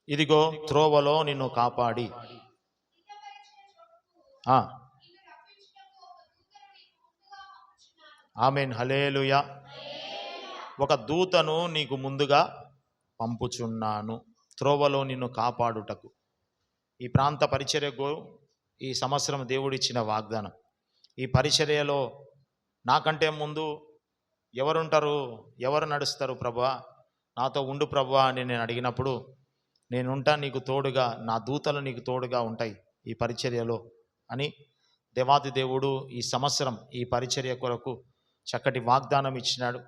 ఇదిగో త్రోవలో నిన్ను కాపాడి. ఆమేన్, హల్లెలూయా. ఒక దూతను నీకు ముందుగా పంపుచున్నాను, త్రోవలో నిన్ను కాపాడుటకు. ఈ ప్రాంత పరిచర్యకు ఈ సంవత్సరం దేవుడిచ్చిన వాగ్దానం. ఈ పరిచర్యలో నాకంటే ముందు ఎవరుంటారు, ఎవరు నడుస్తారు ప్రభువా, నాతో ఉండు ప్రభువా అని నేను అడిగినప్పుడు, నేనుంటా నీకు తోడుగా, నా దూతలు నీకు తోడుగా ఉంటాయి ఈ పరిచర్యలో అని దేవాది దేవుడు ఈ సంవత్సరం ఈ పరిచర్య కొరకు చక్కటి వాగ్దానం ఇచ్చినాడు.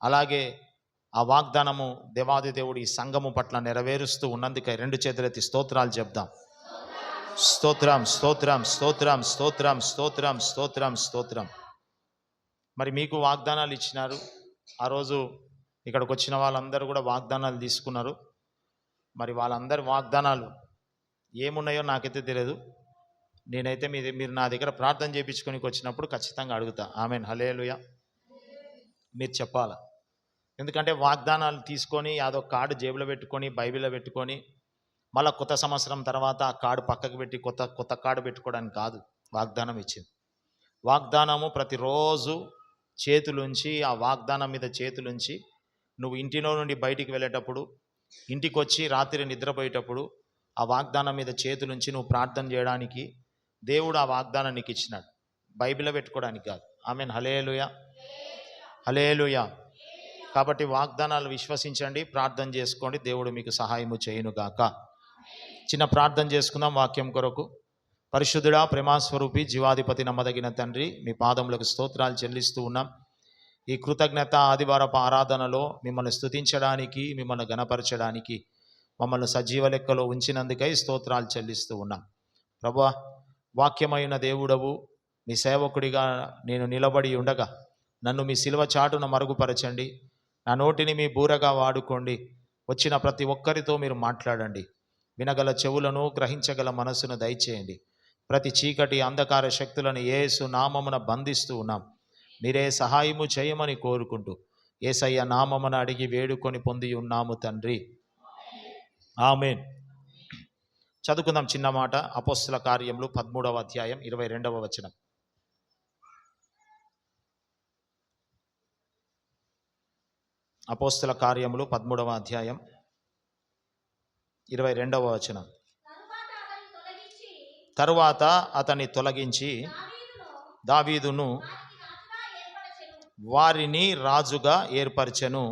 అలాగే ఆ వాగ్దానము దేవాది దేవుడు ఈ సంఘము పట్ల నెరవేరుస్తూ ఉన్నందుకై రెండు చేతులెత్తి స్తోత్రాలు చెప్దాం. స్తోత్రం, స్తోత్రం, స్తోత్రం, స్తోత్రం, స్తోత్రం, స్తోత్రం, స్తోత్రం. మరి మీకు వాగ్దానాలు ఇచ్చినారు. ఆ రోజు ఇక్కడికి వచ్చిన వాళ్ళందరూ కూడా వాగ్దానాలు తీసుకున్నారు. మరి వాళ్ళందరి వాగ్దానాలు ఏమున్నాయో నాకైతే తెలియదు. నేనైతే మీరు నా దగ్గర ప్రార్థన చేయించుకొని వచ్చినప్పుడు ఖచ్చితంగా అడుగుతా. ఆమేన్, హల్లెలూయా. మీరు చెప్పాలా. ఎందుకంటే వాగ్దానాలు తీసుకొని యాదో కార్డు జేబులో పెట్టుకొని బైబిల్లో పెట్టుకొని మళ్ళీ కొత్త సంవత్సరం తర్వాత ఆ కార్డు పక్కకు పెట్టి కొత్త కార్డు పెట్టుకోవడానికి కాదు వాగ్దానం ఇచ్చింది. వాగ్దానము ప్రతిరోజు చేతులుంచి, ఆ వాగ్దానం మీద చేతులుంచి నువ్వు ఇంటిలో నుండి బయటికి వెళ్ళేటప్పుడు, ఇంటికి వచ్చి రాత్రి నిద్రపోయేటప్పుడు ఆ వాగ్దానం మీద చేతులుంచి నువ్వు ప్రార్థన చేయడానికి దేవుడు ఆ వాగ్దానం నీకు ఇచ్చినాడు, బైబిల్లో పెట్టుకోవడానికి కాదు. ఆమేన్, హల్లెలూయా, హల్లెలూయా. కాబట్టి వాగ్దానాలు విశ్వసించండి, ప్రార్థన చేసుకోండి, దేవుడు మీకు సహాయము చేయునుగాక. చిన్న ప్రార్థన చేసుకుందాం వాక్యం కొరకు. పరిశుద్ధుడా, ప్రేమాస్వరూపి, జీవాధిపతి, నమ్మదగిన తండ్రి, మీ పాదములకు స్తోత్రాలు చెల్లిస్తూ ఉన్నాం. ఈ కృతజ్ఞత ఆదివారపు ఆరాధనలో మిమ్మల్ని స్తుతించడానికి, మిమ్మల్ని గణపరచడానికి మమ్మల్ని సజీవ లెక్కలో ఉంచినందుకై స్తోత్రాలు చెల్లిస్తూ ఉన్నాం. ప్రభువా, వాక్యమైన దేవుడవు, మీ సేవకుడిగా నేను నిలబడి ఉండగా నన్ను మీ శిలువ చాటున మరుగుపరచండి. నా నోటిని మీ బూరగా వాడుకోండి. వచ్చిన ప్రతి ఒక్కరితో మీరు మాట్లాడండి. వినగల చెవులను, గ్రహించగల మనస్సును దయచేయండి. ప్రతి చీకటి అంధకార శక్తులను యేసు నామమున బంధిస్తూ ఉన్నాం. మీరే సహాయము చేయమని కోరుకుంటూ యేసయ్య నామమున అడిగి వేడుకొని పొంది ఉన్నాము తండ్రి, ఆమేన్. చదువుకుందాం చిన్న మాట. అపోస్తల కార్యములు 13వ అధ్యాయం 22వ వచనం. అపోస్తల కార్యములు 13వ అధ్యాయం 22వ వచనం. తరువాత అతన్ని తొలగించి దావీదును వారిని రాజుగా ఏర్పరచెను.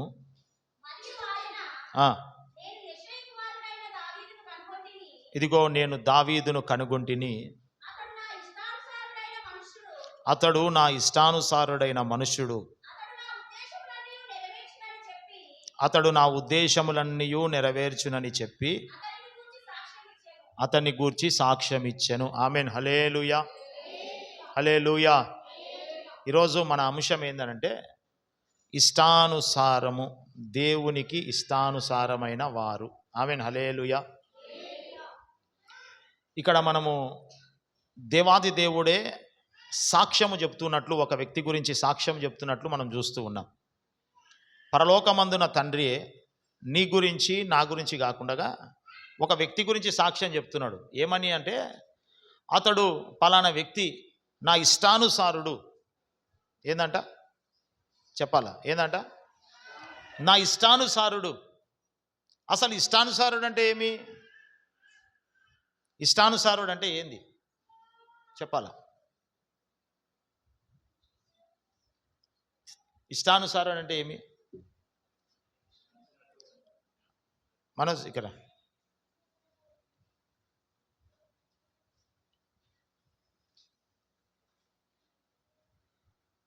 ఇదిగో నేను దావీదును కనుగొంటిని, అతడు నా ఇష్టానుసారుడైన మనుష్యుడు, అతడు నా ఉద్దేశములన్నీ నెరవేర్చునని చెప్పి అతన్ని గూర్చి సాక్ష్యం ఇచ్చెను. ఆమేన్, హల్లెలూయా, హల్లెలూయా. ఈరోజు మన అంశం ఏంటంటే ఇష్టానుసారము, దేవునికి ఇష్టానుసారమైన వారు. ఆమేన్, హల్లెలూయా. ఇక్కడ మనము దేవాది దేవుడే సాక్ష్యము చెప్తున్నట్లు, ఒక వ్యక్తి గురించి సాక్ష్యం చెప్తున్నట్లు మనం చూస్తూ ఉన్నాం. పరలోకమందున తండ్రియే నీ గురించి నా గురించి కాకుండా ఒక వ్యక్తి గురించి సాక్ష్యం చెప్తున్నాడు. ఏమని అంటే, అతడు పలానా వ్యక్తి నా ఇష్టానుసారుడు. ఏందంట చెప్పాలా? ఏందంట? నా ఇష్టానుసారుడు. అసలు ఇష్టానుసారుడు అంటే ఏమి? ఇష్టానుసారుడు అంటే ఏంది చెప్పాలా? ఇష్టానుసారుడు అంటే ఏమి? మనోజ్ ఇక్కడ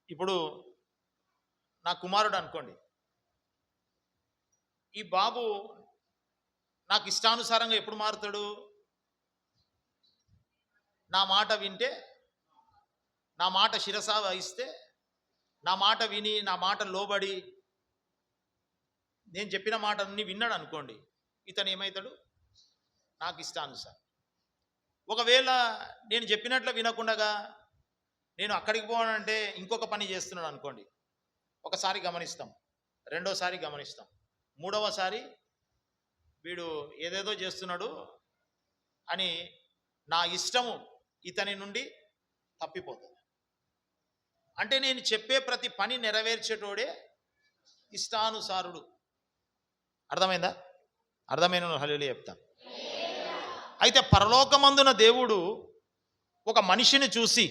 ఇప్పుడు నా కుమారుడు అనుకోండి, ఈ బాబు నాకు ఇష్టానుసారంగా ఎప్పుడు మారుతాడు? నా మాట వింటే, నా మాట శిరస వహిస్తే, నా మాట విని, నా మాట లోబడి, నేను చెప్పిన మాట అన్ని విన్నాడు అనుకోండి, ఇతను ఏమవుతాడు? నాకు ఇష్టానుసారం. ఒకవేళ నేను చెప్పినట్లు వినకుండా నేను అక్కడికి పోవాలంటే ఇంకొక పని చేస్తున్నాడు అనుకోండి, ఒకసారి గమనిస్తాం, రెండోసారి గమనిస్తాం, మూడవసారి వీడు ఏదేదో చేస్తున్నాడు అని నా ఇష్టము ఇతని నుండి తప్పిపోతుంది. అంటే నేను చెప్పే ప్రతి పని నెరవేర్చేటోడే ఇష్టానుసారుడు. అర్థమైందా? అర్థమైన హల్లెలూయా చెప్తా. అయితే పరలోకమందున దేవుడు ఒక మనిషిని చూసి,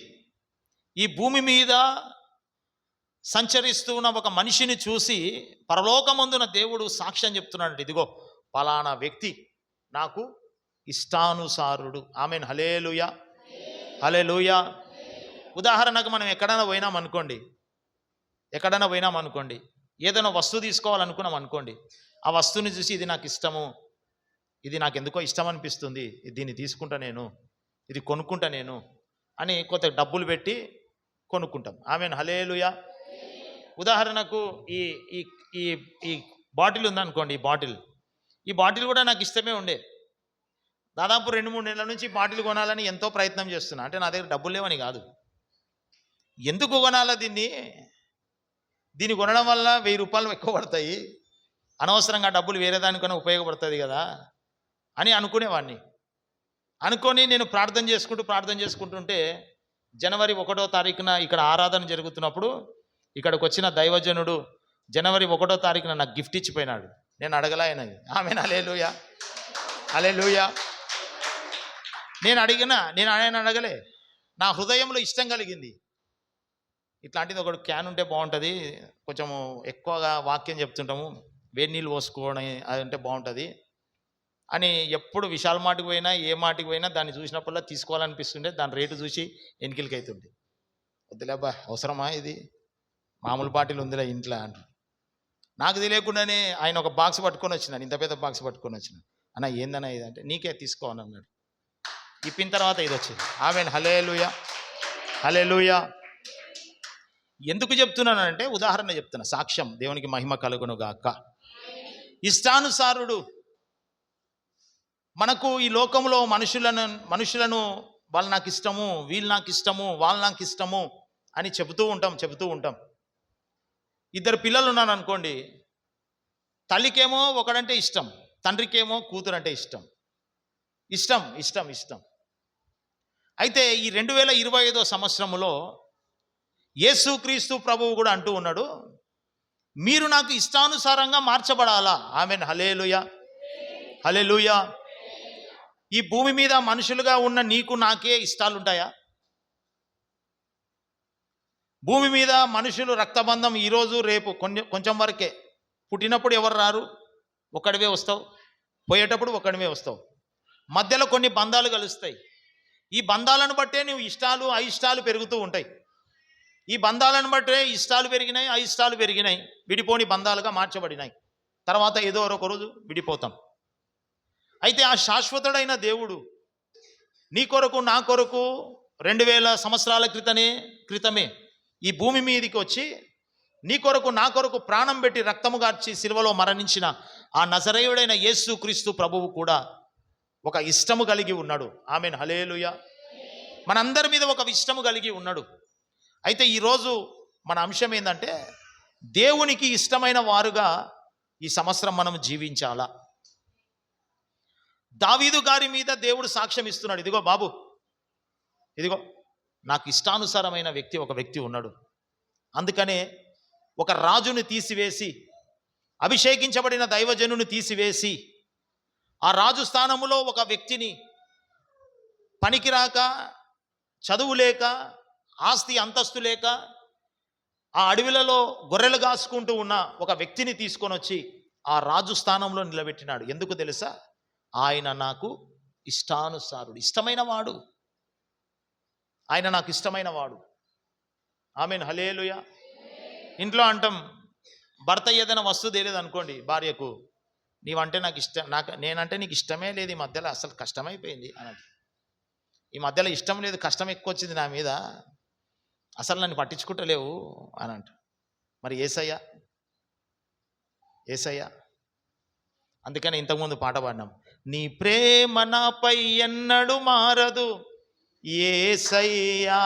ఈ భూమి మీద సంచరిస్తూ ఉన్న ఒక మనిషిని చూసి పరలోకమందున దేవుడు సాక్ష్యం చెప్తున్నాడు, ఇదిగో పలానా వ్యక్తి నాకు ఇష్టానుసారుడు. ఆమేన్. హల్లెలూయా, హల్లెలూయా. ఉదాహరణకు మనం ఎక్కడైనా పోయినాం అనుకోండి, ఏదైనా వస్తువు తీసుకోవాలనుకున్నాం అనుకోండి, ఆ వస్తువుని చూసి ఇది నాకు ఇష్టము, ఇది నాకు ఎందుకో ఇష్టం అనిపిస్తుంది, దీన్ని తీసుకుంటా నేను, ఇది కొనుక్కుంటా నేను అని కొంత డబ్బులు పెట్టి కొనుక్కుంటాం. ఆమేన్. హల్లెలూయా. ఉదాహరణకు ఈ ఈ ఈ ఈ బాటిల్ ఉందనుకోండి, ఈ బాటిల్ కూడా నాకు ఇష్టమే ఉండే. దాదాపు 2-3 నెలల నుంచి బాటిల్ కొనాలని ఎంతో ప్రయత్నం చేస్తున్నా. అంటే నా దగ్గర డబ్బులు లేవని కాదు, ఎందుకు కొనాలా దీన్ని కొనడం వల్ల 1000 రూపాయలు ఎక్కువ పడతాయి, అనవసరంగా డబ్బులు వేరే దానికన్నా ఉపయోగపడుతుంది కదా అని అనుకునేవాడిని. అనుకొని నేను ప్రార్థన చేసుకుంటుంటే జనవరి 1వ తారీఖున ఇక్కడ ఆరాధన జరుగుతున్నప్పుడు ఇక్కడికి వచ్చిన దైవజనుడు జనవరి 1వ తారీఖున నాకు గిఫ్ట్ ఇచ్చిపోయినాడు. నేను అడగలా ఆయనది. ఆమేన్. హల్లెలూయా, హల్లెలూయా. నేను ఆయన అడగలే, నా హృదయంలో ఇష్టం కలిగింది. ఇట్లాంటిది ఒకటి క్యాన్ ఉంటే బాగుంటుంది, కొంచెము ఎక్కువగా వాక్యం చెప్తుంటాము, వేడి నీళ్ళు పోసుకోవడం అది ఉంటే బాగుంటుంది అని ఎప్పుడు విశాల్ మాటికి పోయినా ఏ మాటికి పోయినా దాన్ని చూసినప్పుడల్లా తీసుకోవాలనిపిస్తుండే. దాని రేటు చూసి ఎన్నికలకి అవుతుండే. వద్దులేబ్బా, అవసరమా, ఇది మామూలు బాటిల్ ఉందిలే ఇంట్లో అంటు. నాకు తెలియకుండానే ఆయన ఒక బాక్స్ పట్టుకొని వచ్చినాను, ఇంత పెద్ద బాక్స్ పట్టుకొని వచ్చినాను. అన్న ఏందన్నా ఇది అంటే, నీకే తీసుకోని అన్నాడు. ఇప్పిన తర్వాత ఇది వచ్చింది. ఆమేన్. హల్లెలూయా, హల్లెలూయా. ఎందుకు చెప్తున్నానంటే ఉదాహరణ చెప్తున్నా, సాక్ష్యం, దేవునికి మహిమ కలుగును గాక. ఇష్టానుసారుడు. మనకు ఈ లోకంలో మనుషులను వాళ్ళు నాకు ఇష్టము, వీళ్ళు నాకు ఇష్టము, వాళ్ళు నాకు ఇష్టము అని చెబుతూ ఉంటాం. 2 పిల్లలు ఉన్నాను అనుకోండి, తల్లికేమో ఒకడంటే ఇష్టం, తండ్రికేమో కూతురు అంటే ఇష్టం. అయితే ఈ 2025వ సంవత్సరంలో యేసుక్రీస్తు ప్రభువు కూడా అంటూ ఉన్నాడు, మీరు నాకు ఇష్టానుసారంగా మార్చబడాలా. ఆమేన్. హల్లెలూయా, హల్లెలూయా. ఈ భూమి మీద మనుషులుగా ఉన్న నీకు నాకే ఇష్టాలుంటాయా? భూమి మీద మనుషులు రక్తబంధం ఈరోజు రేపు కొంచెం వరకే. పుట్టినప్పుడు ఎవరు రారు, ఒక్కడివే వస్తావు, పోయేటప్పుడు ఒక్కడివే వస్తావు. మధ్యలో కొన్ని బంధాలు కలుస్తాయి. ఈ బంధాలను బట్టే నువ్వు ఇష్టాలు అయిష్టాలు పెరుగుతూ ఉంటాయి. ఈ బంధాలను బట్టే ఇష్టాలు పెరిగినాయి, అయిష్టాలు పెరిగినాయి, విడిపోని బంధాలుగా మార్చబడినాయి. తర్వాత ఏదో ఒక రోజు విడిపోతాం. అయితే ఆ శాశ్వతుడైన దేవుడు నీ కొరకు నా కొరకు 2000 సంవత్సరాల క్రితమే ఈ భూమి మీదకి వచ్చి నీ కొరకు నా కొరకు ప్రాణం పెట్టి రక్తము గార్చి సిలువలో మరణించిన ఆ నజరేయుడైన యేసుక్రీస్తు ప్రభువు కూడా ఒక ఇష్టము కలిగి ఉన్నాడు. ఆమేన్. హల్లెలూయా. మనందరి మీద ఒక ఇష్టము కలిగి ఉన్నాడు. అయితే ఈరోజు మన అంశం ఏంటంటే, దేవునికి ఇష్టమైన వారుగా ఈ సంవత్సరం మనం జీవించాలా. దావీదు గారి మీద దేవుడు సాక్ష్యం ఇస్తున్నాడు, ఇదిగో బాబు, ఇదిగో నాకు ఇష్టానుసారమైన ఒక వ్యక్తి ఉన్నాడు. అందుకనే ఒక రాజుని తీసివేసి, అభిషేకించబడిన దైవజనుని తీసివేసి, ఆ రాజు స్థానములో ఒక వ్యక్తిని, పనికిరాక, చదువు లేక, ఆస్తి అంతస్తు లేక, ఆ అడవిలలో గొర్రెలు కాసుకుంటూ ఉన్న ఒక వ్యక్తిని తీసుకొని వచ్చి ఆ రాజు స్థానంలో నిలబెట్టినాడు. ఎందుకు తెలుసా? ఆయన నాకు ఇష్టానుసారుడు, ఇష్టమైన వాడు. ఆయన నాకు ఇష్టమైన వాడు. ఆమేన్. హల్లెలూయా. ఇంట్లో అంటాం, భర్త ఏదైనా వస్తువు తెలియదు అనుకోండి భార్యకు, నీవంటే నాకు ఇష్టం, నేనంటే నీకు ఇష్టమే లేదు, ఈ మధ్యలో అసలు కష్టమైపోయింది అన్నది. ఈ మధ్యలో ఇష్టం లేదు, కష్టం ఎక్కువ వచ్చింది నా మీద, అసలు నన్ను పట్టించుకుంటలేవు అని అంట. మరి ఏసయ్య అందుకని ఇంతకుముందు పాట పాడినాం, నీ ప్రేమ నాపై ఎన్నడు మారదు యేసయ్యా,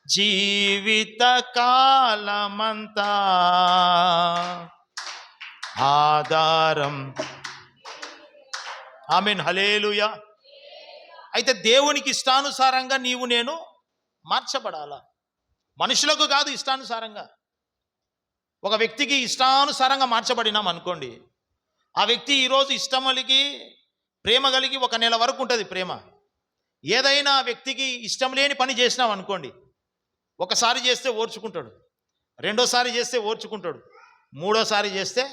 జీవిత కాలమంతా ఆధారం ఆమేన్, హల్లెలూయా. అయితే దేవునికి ఇష్టానుసారంగా నీవు నేను మార్చబడాలా, మనుషులకు కాదు. ఇష్టానుసారంగా ఒక వ్యక్తికి ఇష్టానుసారంగా మార్చబడినాం అనుకోండి, ఆ వ్యక్తి ఈరోజు ఇష్టం కలిగి ప్రేమ కలిగి ఒక నెల వరకు ఉంటుంది ప్రేమ. ఏదైనా వ్యక్తికి ఇష్టం లేని పని చేసినాం అనుకోండి, ఒకసారి చేస్తే ఓర్చుకుంటాడు, రెండోసారి చేస్తే ఓర్చుకుంటాడు, మూడోసారి చేస్తే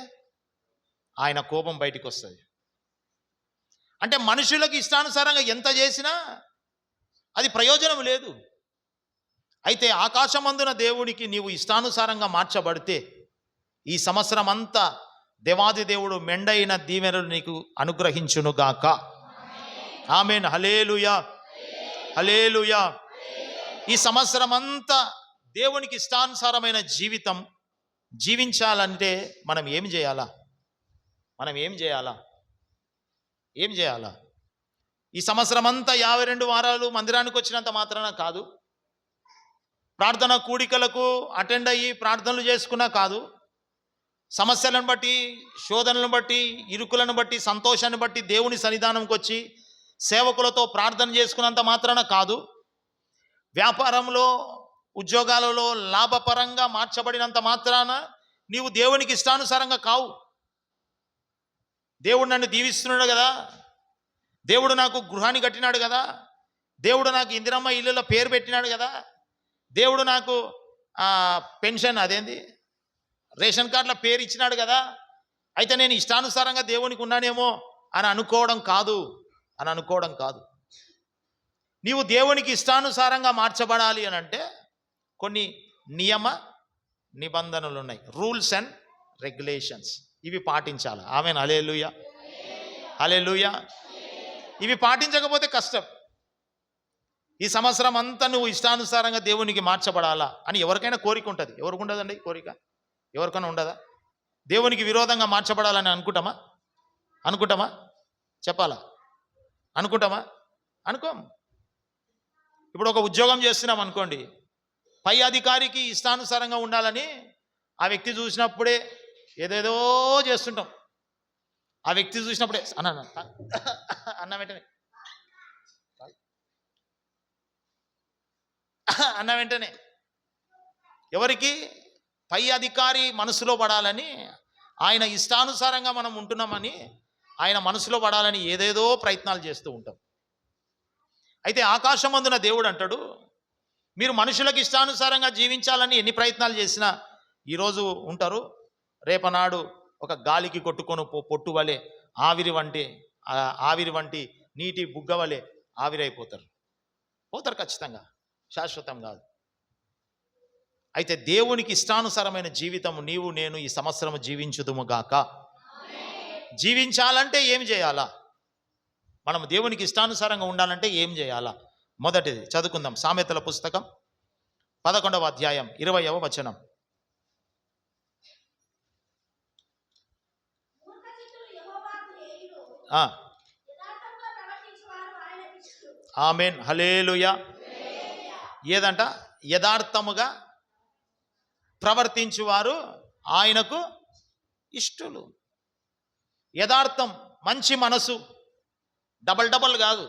ఆయన కోపం బయటికి వస్తుంది. అంటే మనుషులకు ఇష్టానుసారంగా ఎంత చేసినా అది ప్రయోజనం లేదు. అయితే ఆకాశమందున దేవునికి నీవు ఇష్టానుసారంగా మార్చబడితే ఈ సంవత్సరం అంతా దేవాది దేవుడు మెండైన దీవెనలు నీకు అనుగ్రహించునుగాక. ఆమేన్, హల్లెలూయా, హల్లెలూయా. ఈ సంవత్సరం అంతా దేవునికి ఇష్టానుసారమైన జీవితం జీవించాలంటే మనం ఏం చేయాలా? ఏం చేయాలా? ఈ సంవత్సరం అంతా 52 వారాలు మందిరానికి వచ్చినంత మాత్రాన కాదు, ప్రార్థన కూడికలకు అటెండ్ అయ్యి ప్రార్థనలు చేసుకున్నా కాదు, సమస్యలను బట్టి, శోధనలను బట్టి, ఇరుకులను బట్టి, సంతోషాన్ని బట్టి దేవుని సన్నిధానంకి వచ్చి సేవకులతో ప్రార్థన చేసుకున్నంత మాత్రాన కాదు, వ్యాపారంలో ఉద్యోగాలలో లాభపరంగా మార్చబడినంత మాత్రాన నీవు దేవునికి ఇష్టానుసారంగా కావు. దేవుడు నన్ను దీవిస్తున్నాడు కదా, దేవుడు నాకు గృహాన్ని కట్టినాడు కదా, దేవుడు నాకు ఇందిరమ్మ ఇల్లులో పేరు పెట్టినాడు కదా, దేవుడు నాకు పెన్షన్ అదేంది రేషన్ కార్డుల పేరు ఇచ్చినాడు కదా, అయితే నేను ఇష్టానుసారంగా దేవునికి ఉన్నానేమో అని అనుకోవడం కాదు. నీవు దేవునికి ఇష్టానుసారంగా మార్చబడాలి అని అంటే కొన్ని నియమ నిబంధనలు ఉన్నాయి, రూల్స్ అండ్ రెగ్యులేషన్స్. ఇవి పాటించాలి. ఆమేన్, హల్లెలూయా, హల్లెలూయా. ఇవి పాటించకపోతే కష్టం. ఈ సంవత్సరం అంతా నువ్వు ఇష్టానుసారంగా దేవునికి మార్చబడాలా అని ఎవరికైనా కోరిక ఉంటుంది. ఎవరికి ఉండదండి కోరిక? ఎవరికైనా ఉండదా? దేవునికి విరోధంగా మార్చబడాలని అనుకుంటామా? చెప్పాలా? అనుకుంటామా? అనుకోం. ఇప్పుడు ఒక ఉద్యోగం చేస్తున్నాం అనుకోండి, పై అధికారికి ఇష్టానుసారంగా ఉండాలని ఆ వ్యక్తి చూసినప్పుడే ఏదేదో చేస్తుంటాం. ఆ వ్యక్తి చూసినప్పుడే అన్న వెంటనే ఎవరికి? పై అధికారి మనసులో పడాలని, ఆయన ఇష్టానుసారంగా మనం ఉంటున్నామని ఆయన మనసులో పడాలని ఏదేదో ప్రయత్నాలు చేస్తూ ఉంటాం. అయితే ఆకాశమందున దేవుడు అంటాడు, మీరు మనుషులకు ఇష్టానుసారంగా జీవించాలని ఎన్ని ప్రయత్నాలు చేసినా ఈరోజు ఉంటారు, రేపనాడు ఒక గాలికి కొట్టుకొని పొట్టు వలె ఆవిరి వంటి నీటి బుగ్గ వలె పోతారు ఖచ్చితంగా, శాశ్వతం కాదు. అయితే దేవునికి ఇష్టానుసారమైన జీవితం నీవు నేను ఈ సంవత్సరం జీవించుదుముగాక. జీవించాలంటే ఏం చేయాలా? మనం దేవునికి ఇష్టానుసారంగా ఉండాలంటే ఏం చేయాలా? మొదటిది చదువుకుందాం. సామెతల పుస్తకం 11వ అధ్యాయం 20వ వచనం. ఆమేన్, హల్లెలూయా. ఏదంట? యథార్థముగా ప్రవర్తించువారు ఆయనకు ఇష్టలు. యథార్థం, మంచి మనసు, డబల్ కాదు.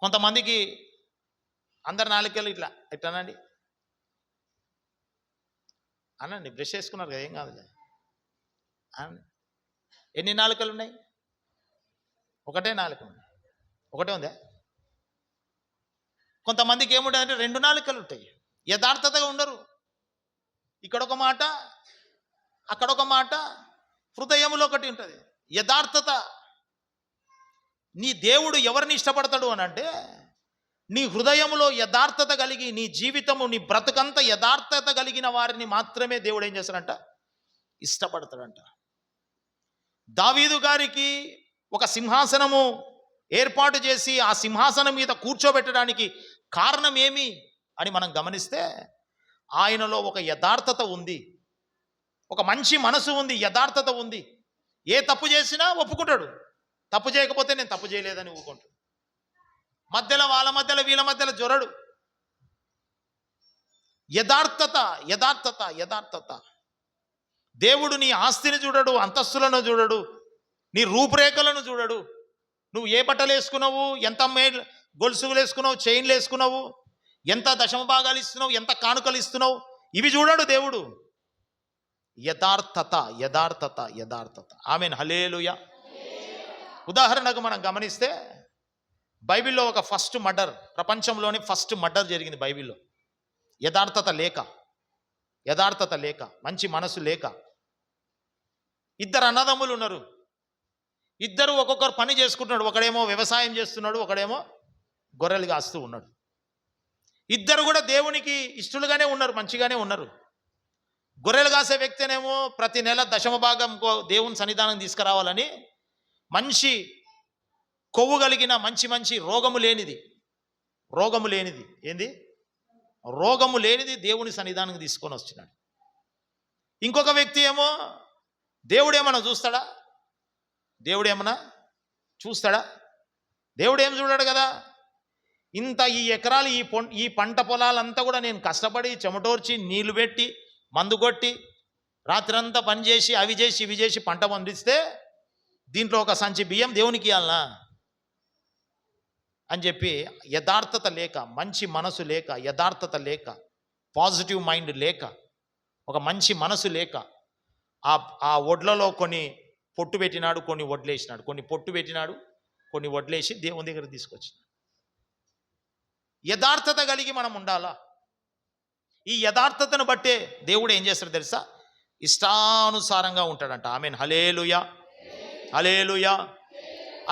కొంతమందికి అందరి నాలుకలు ఇట్లానండి అనండి, బ్రష్ చేసుకున్నారు కదా, ఏం కాదు. ఎన్ని నాలుకలు ఉన్నాయి? ఒకటే నాలుక ఉంది. ఒకటే ఉందా? కొంతమందికి ఏముంటుందంటే 2 నాలుకలు ఉంటాయి. యథార్థతగా ఉండరు. ఇక్కడ ఒక మాట, అక్కడ ఒక మాట, హృదయములో ఒకటి ఉంటుంది. యథార్థత. నీ దేవుడు ఎవరిని ఇష్టపడతాడు అని అంటే, నీ హృదయములో యథార్థత కలిగి, నీ జీవితము, నీ బ్రతుకంత యథార్థత కలిగిన వారిని మాత్రమే దేవుడు ఏం చేస్తాడంట? ఇష్టపడతాడంట. దావీదు గారికి ఒక సింహాసనము ఏర్పాటు చేసి ఆ సింహాసనం మీద కూర్చోబెట్టడానికి కారణం ఏమి అని మనం గమనిస్తే, ఆయనలో ఒక యథార్థత ఉంది, ఒక మంచి మనసు ఉంది, యథార్థత ఉంది. ఏ తప్పు చేసినా ఒప్పుకుంటాడు, తప్పు చేయకపోతే నేను తప్పు చేయలేదని ఊరుకుంటాడు. వాళ్ళ మధ్యలో వీళ్ళ మధ్యలో జొరడు. యథార్థత. దేవుడు నీ ఆస్తిని చూడడు, అంతస్తులను చూడడు, నీ రూపురేఖలను చూడడు. నువ్వు ఏ బట్టలు వేసుకున్నావు, ఎంత గొలుసులు వేసుకున్నావు, చైన్లు వేసుకున్నావు, ఎంత దశమ భాగాలు ఇస్తున్నావు, ఎంత కానుకలు ఇస్తున్నావు, ఇవి చూడడు దేవుడు. యథార్థత యథార్థత యథార్థత. ఆమేన్, హల్లెలూయా. ఉదాహరణకు మనం గమనిస్తే బైబిల్లో ఒక ఫస్ట్ మర్డర్, ప్రపంచంలోని ఫస్ట్ మర్డర్ జరిగింది బైబిల్లో. యథార్థత లేక, యథార్థత లేక, మంచి మనసు లేక. ఇద్దరు అన్నదమ్ములు ఉన్నారు. ఇద్దరు ఒక్కొక్కరు పని చేసుకుంటున్నాడు. ఒకడేమో వ్యవసాయం చేస్తున్నాడు, ఒకడేమో గొర్రెలు కాస్తూ ఉన్నాడు. ఇద్దరు కూడా దేవునికి ఇష్టలుగానే ఉన్నారు, మంచిగానే ఉన్నారు. గొర్రెలు కాసే వ్యక్తినేమో ప్రతి నెల దశమ భాగం దేవుని సన్నిధానం తీసుకురావాలని మంచి కొవ్వు కలిగిన మంచి రోగము లేనిది ఏంది, రోగము లేనిది దేవుని సన్నిధానానికి తీసుకొని వస్తున్నాడు. ఇంకొక వ్యక్తి ఏమో దేవుడేమన్నా చూస్తాడా? దేవుడేమన్నా చూస్తాడా? దేవుడు ఏం చూడాడు కదా. ఇంత ఈ ఎకరాలు ఈ పంట పొలాలంతా కూడా నేను కష్టపడి చెమటోర్చి నీళ్లు పెట్టి మందు కొట్టి రాత్రంతా పని చేసి అవి చేసి ఇవి చేసి పంట పండిస్తే దీంట్లో ఒక సంచి బియ్యం దేవునికి ఇవ్వాలనా అని చెప్పి యథార్థత లేక, మంచి మనసు లేక, యథార్థత లేక, పాజిటివ్ మైండ్ లేక, ఒక మంచి మనసు లేక ఆ వడ్లలో కొన్ని పొట్టు పెట్టినాడు, కొన్ని వడ్లేసినాడు, కొన్ని పొట్టు పెట్టినాడు, కొన్ని వడ్లేసి దేవుని దగ్గర తీసుకొచ్చినాడు. యథార్థత కలిగి మనం ఉండాలా. ఈ యథార్థతను బట్టే దేవుడు ఏం చేస్తాడు తెలుసా? ఇష్టానుసారంగా ఉంటాడంట. ఆమేన్, హల్లెలూయా, హల్లెలూయా.